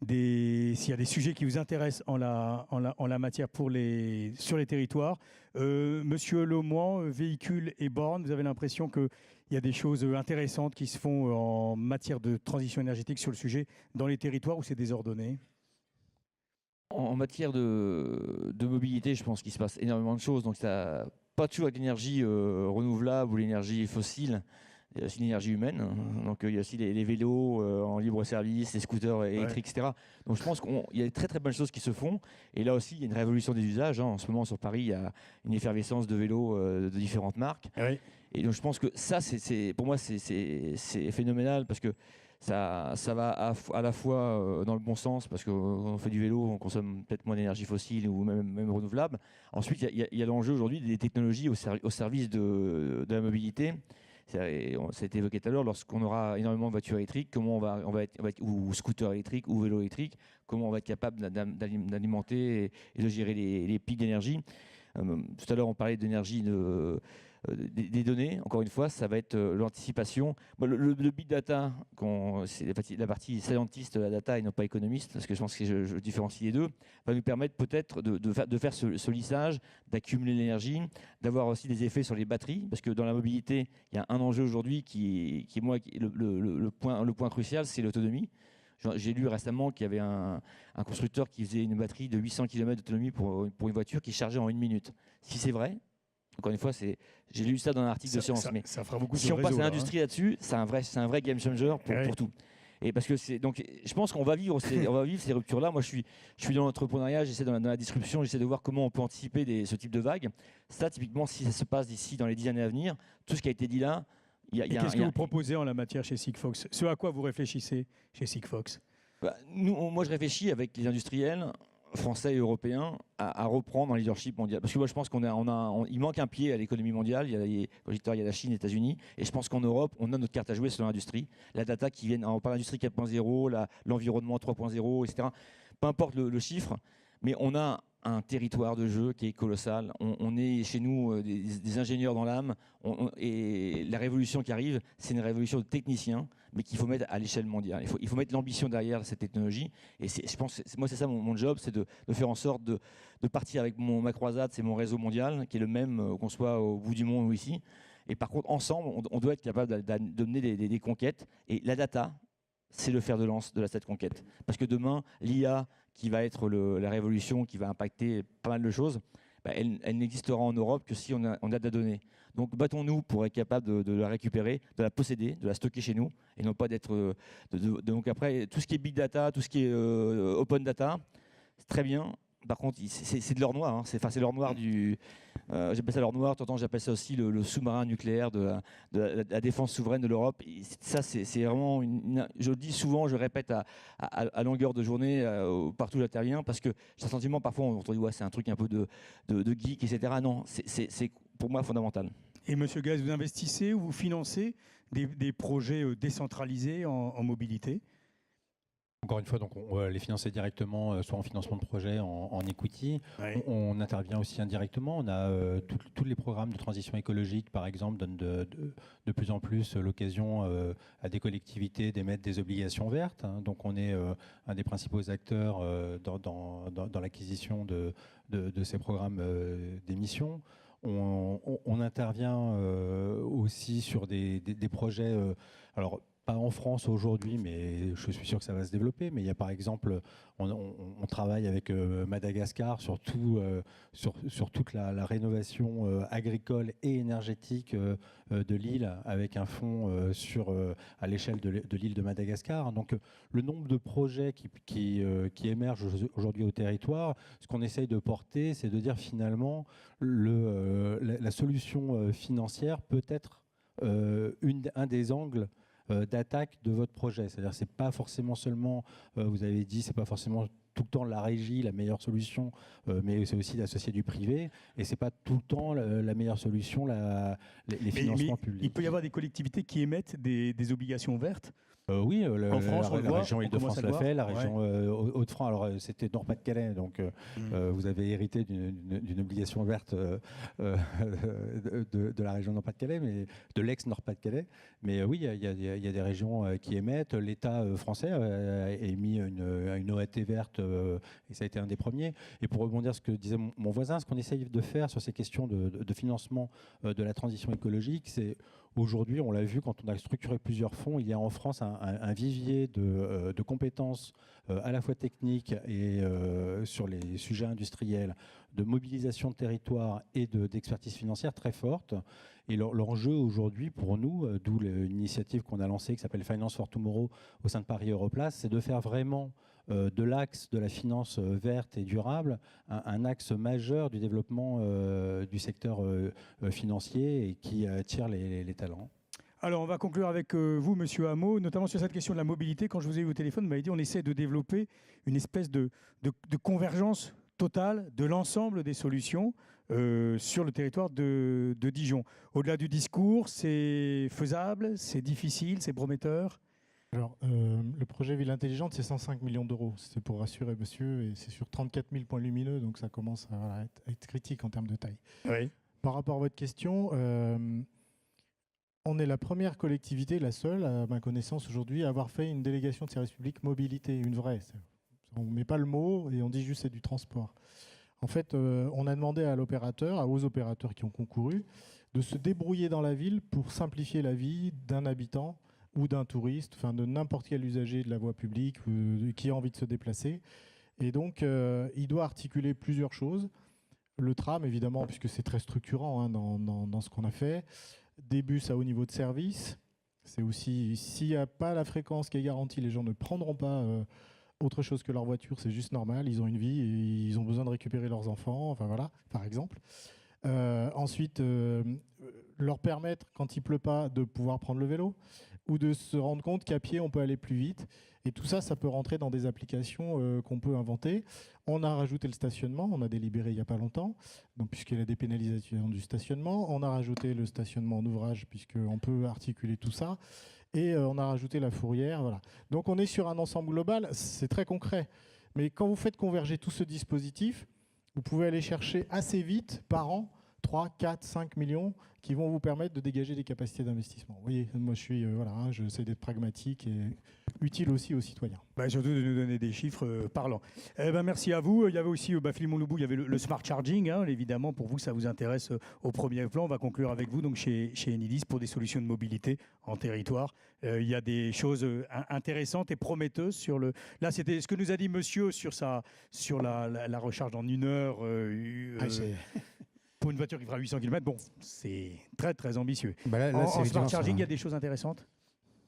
s'il y a des sujets qui vous intéressent en la matière sur les territoires. Monsieur Lemoine, véhicules et bornes, vous avez l'impression qu'il y a des choses intéressantes qui se font en matière de transition énergétique sur le sujet dans les territoires où c'est désordonné? En matière de mobilité, je pense qu'il se passe énormément de choses. Donc, ça pas toujours avec l'énergie renouvelable ou l'énergie fossile, il y a aussi l'énergie humaine. Donc il y a aussi les vélos en libre service, les scooters électriques, etc. Donc je pense qu'il y a de très très bonnes choses qui se font. Et là aussi, il y a une révolution des usages. En ce moment, sur Paris, il y a une effervescence de vélos de différentes marques. Et donc je pense que ça, pour moi, c'est phénoménal parce que ça va à la fois dans le bon sens, parce qu'on fait du vélo, on consomme peut-être moins d'énergie fossile ou même renouvelable. Ensuite, il y a l'enjeu aujourd'hui des technologies au service de la mobilité. Ça a été évoqué tout à l'heure, lorsqu'on aura énormément de voitures électriques, comment on va être, ou scooters électriques ou vélos électriques, comment on va être capable d'alimenter et de gérer les pics d'énergie. Tout à l'heure, on parlait d'énergie des données. Encore une fois, ça va être l'anticipation. Le big data, c'est la partie scientiste de la data et non pas économiste, parce que je pense que je différencie les deux, va nous permettre peut-être de faire ce lissage, d'accumuler l'énergie, d'avoir aussi des effets sur les batteries, parce que dans la mobilité, il y a un enjeu aujourd'hui qui est le point crucial, c'est l'autonomie. J'ai lu récemment qu'il y avait un constructeur qui faisait une batterie de 800 km d'autonomie pour une voiture qui chargeait en 1 minute. Si c'est vrai, encore une fois, j'ai lu ça dans un article de Science, mais ça fera beaucoup si on passe à l'industrie là-dessus, c'est un vrai game changer pour tout. Et parce que donc, je pense qu'on va vivre ces ruptures-là. Moi, je suis dans l'entrepreneuriat, j'essaie dans la disruption, j'essaie de voir comment on peut anticiper ce type de vagues. Ça, typiquement, si ça se passe d'ici dans les 10 années à venir, tout ce qui a été dit là, qu'est-ce que vous proposez en la matière chez Sigfox? Ce à quoi vous réfléchissez chez Sigfox? Moi, je réfléchis avec les industriels français et européens à reprendre un leadership mondial. Parce que moi, je pense il manque un pied à l'économie mondiale. Il y a la Chine, les États-Unis. Et je pense qu'en Europe, on a notre carte à jouer sur l'industrie. La data qui vient, on parle d'industrie 4.0, l'environnement 3.0, etc. Peu importe le chiffre, mais on a un territoire de jeu qui est colossal. On est chez nous des ingénieurs dans l'âme, et la révolution qui arrive, c'est une révolution de techniciens, mais qu'il faut mettre à l'échelle mondiale. Il faut mettre l'ambition derrière cette technologie, et je pense, moi c'est ça mon job, c'est de faire en sorte de partir avec ma croisade, c'est mon réseau mondial, qui est le même qu'on soit au bout du monde ou ici. Et par contre, ensemble, on doit être capable de mener des conquêtes, et la data, c'est le fer de lance de cette conquête. Parce que demain, l'IA, qui va être la révolution, qui va impacter pas mal de choses, elle n'existera en Europe que si on a de la donnée. Donc battons-nous pour être capable de la récupérer, de la posséder, de la stocker chez nous, et non pas d'être... Donc après, tout ce qui est big data, tout ce qui est open data, c'est très bien. Par contre, c'est de l'or noir. Hein. C'est l'or noir du... j'appelle ça l'or noir, tant j'appelle ça aussi le sous-marin nucléaire de la défense souveraine de l'Europe. Ça, c'est vraiment... je le dis souvent, je répète à longueur de journée, partout où j'interviens, parce que j'ai le sentiment, parfois, on dit ouais, c'est un truc un peu de geek, etc. Non, c'est pour moi fondamental. Et Monsieur Gaz, vous investissez ou vous financez des projets décentralisés en mobilité? Encore une fois, donc on va les financer directement, soit en financement de projet, en equity. Oui. On intervient aussi indirectement. On a tous les programmes de transition écologique, par exemple, donnent de plus en plus l'occasion à des collectivités d'émettre des obligations vertes. Hein. Donc on est un des principaux acteurs dans l'acquisition de ces programmes d'émissions. On intervient aussi sur des projets... alors, pas en France aujourd'hui, mais je suis sûr que ça va se développer. Mais il y a par exemple, on travaille avec Madagascar sur toute la rénovation agricole et énergétique de l'île, avec un fonds à l'échelle de l'île de Madagascar. Donc le nombre de projets qui émergent aujourd'hui au territoire, ce qu'on essaye de porter, c'est de dire finalement la solution financière peut être un des angles d'attaque de votre projet. C'est-à-dire c'est pas forcément seulement, vous avez dit, c'est pas forcément tout le temps la régie, la meilleure solution, mais c'est aussi d'associer du privé, et c'est pas tout le temps la meilleure solution, les financements publics. Il peut y avoir des collectivités qui émettent des obligations vertes. Oui, en France, la région Île-de-France l'a fait, la région Hauts-de-France, alors c'était Nord-Pas-de-Calais, donc vous avez hérité d'une obligation verte de la région Nord-Pas-de-Calais, mais de l'ex-Nord-Pas-de-Calais. Mais oui, il y a des régions qui émettent. L'État français a émis une OAT verte, et ça a été un des premiers. Et pour rebondir sur ce que disait mon voisin, ce qu'on essaye de faire sur ces questions de financement de la transition écologique, c'est aujourd'hui, on l'a vu quand on a structuré plusieurs fonds, il y a en France un vivier de compétences à la fois techniques et sur les sujets industriels, de mobilisation de territoire et d'expertise financière très forte. Et l'enjeu aujourd'hui pour nous, d'où l'initiative qu'on a lancée qui s'appelle Finance for Tomorrow au sein de Paris Europlace, c'est de faire vraiment de l'axe de la finance verte et durable un axe majeur du développement du secteur financier et qui attire les talents. Alors, on va conclure avec vous, Monsieur Hameau, notamment sur cette question de la mobilité. Quand je vous ai eu au téléphone, vous m'avez dit qu'on essaie de développer une espèce de convergence totale de l'ensemble des solutions sur le territoire de Dijon. Au-delà du discours, c'est faisable, c'est difficile, c'est prometteur? Alors, le projet Ville Intelligente, c'est 105 millions d'euros. C'est pour rassurer monsieur, et c'est sur 34 000 points lumineux, donc ça commence à être critique en termes de taille. Oui. Par rapport à votre question, on est la première collectivité, la seule, à ma connaissance aujourd'hui, à avoir fait une délégation de service public mobilité, une vraie. On ne met pas le mot et on dit juste c'est du transport. En fait, on a demandé à l'opérateur, aux opérateurs qui ont concouru, de se débrouiller dans la ville pour simplifier la vie d'un habitant ou d'un touriste, enfin de n'importe quel usager de la voie publique qui a envie de se déplacer. Et donc, il doit articuler plusieurs choses. Le tram, évidemment, puisque c'est très structurant hein, dans ce qu'on a fait. Des bus à haut niveau de service. C'est aussi, s'il n'y a pas la fréquence qui est garantie, les gens ne prendront pas autre chose que leur voiture. C'est juste normal. Ils ont une vie et ils ont besoin de récupérer leurs enfants. Enfin voilà, par exemple. Ensuite, leur permettre, quand il pleut pas, de pouvoir prendre le vélo ou de se rendre compte qu'à pied, on peut aller plus vite. Et tout ça, ça peut rentrer dans des applications qu'on peut inventer. On a rajouté le stationnement, on a délibéré il n'y a pas longtemps, donc puisqu'il y a des pénalisations du stationnement. On a rajouté le stationnement en ouvrage, puisqu'on peut articuler tout ça. Et on a rajouté la fourrière. Voilà. Donc on est sur un ensemble global, c'est très concret. Mais quand vous faites converger tout ce dispositif, vous pouvez aller chercher assez vite par an 3, 4, 5 millions qui vont vous permettre de dégager des capacités d'investissement. Vous voyez, moi j'essaie d'être pragmatique et utile aussi aux citoyens. Surtout de nous donner des chiffres parlants. Merci à vous. Il y avait aussi, Philemon Loubou, il y avait le smart charging. Évidemment, pour vous, ça vous intéresse au premier plan. On va conclure avec vous donc chez Enedis pour des solutions de mobilité en territoire. Il y a des choses intéressantes et prometteuses sur le. Là, c'était ce que nous a dit monsieur sur la recharge en 1 heure. Pour une voiture qui fera 800 km, bon, c'est très très ambitieux. En smart charging, il y a des choses intéressantes.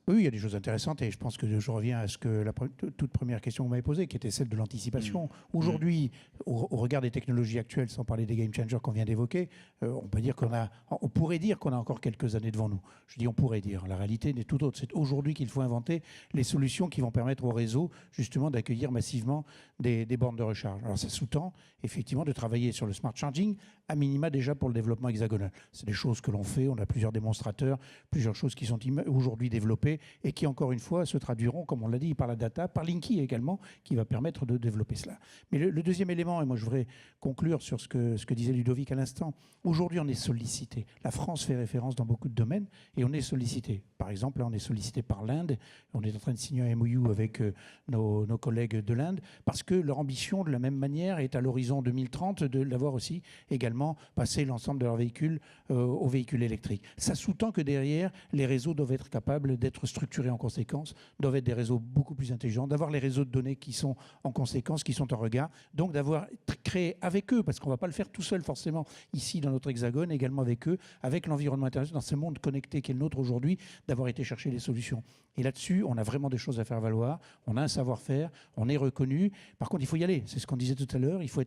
Oui, il y a des choses intéressantes et je pense que je reviens à ce que la toute première question que vous m'avez posée, qui était celle de l'anticipation. Aujourd'hui, au regard des technologies actuelles, sans parler des game changers qu'on vient d'évoquer, on pourrait dire qu'on a encore quelques années devant nous. Je dis on pourrait dire. La réalité n'est tout autre. C'est aujourd'hui qu'il faut inventer les solutions qui vont permettre au réseau justement d'accueillir massivement des bornes de recharge. Alors ça sous-tend effectivement de travailler sur le smart charging, à minima déjà pour le développement hexagonal. C'est des choses que l'on fait. On a plusieurs démonstrateurs, plusieurs choses qui sont aujourd'hui développées et qui, encore une fois, se traduiront, comme on l'a dit, par la data, par Linky également, qui va permettre de développer cela. Mais le deuxième élément, et moi je voudrais conclure sur ce que disait Ludovic à l'instant, aujourd'hui on est sollicité. La France fait référence dans beaucoup de domaines et on est sollicité. Par exemple, là on est sollicité par l'Inde, on est en train de signer un MOU avec nos collègues de l'Inde, parce que leur ambition, de la même manière, est à l'horizon 2030 de l'avoir aussi également passé l'ensemble de leurs véhicules aux véhicules électriques. Ça sous-tend que derrière, les réseaux doivent être capables d'être structurés en conséquence, doivent être des réseaux beaucoup plus intelligents, d'avoir les réseaux de données qui sont en conséquence, qui sont en regard, donc d'avoir créé avec eux, parce qu'on ne va pas le faire tout seul forcément ici dans notre hexagone, également avec eux, avec l'environnement international, dans ce monde connecté qui est le nôtre aujourd'hui, d'avoir été chercher des solutions. Et là-dessus, on a vraiment des choses à faire valoir, on a un savoir-faire, on est reconnu. Par contre, il faut y aller, c'est ce qu'on disait tout à l'heure, il faut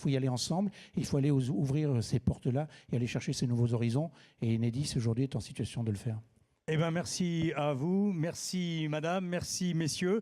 y aller ensemble, il faut aller ouvrir ces portes-là et aller chercher ces nouveaux horizons. Et Enedis aujourd'hui est en situation de le faire. Merci à vous, merci madame, merci messieurs.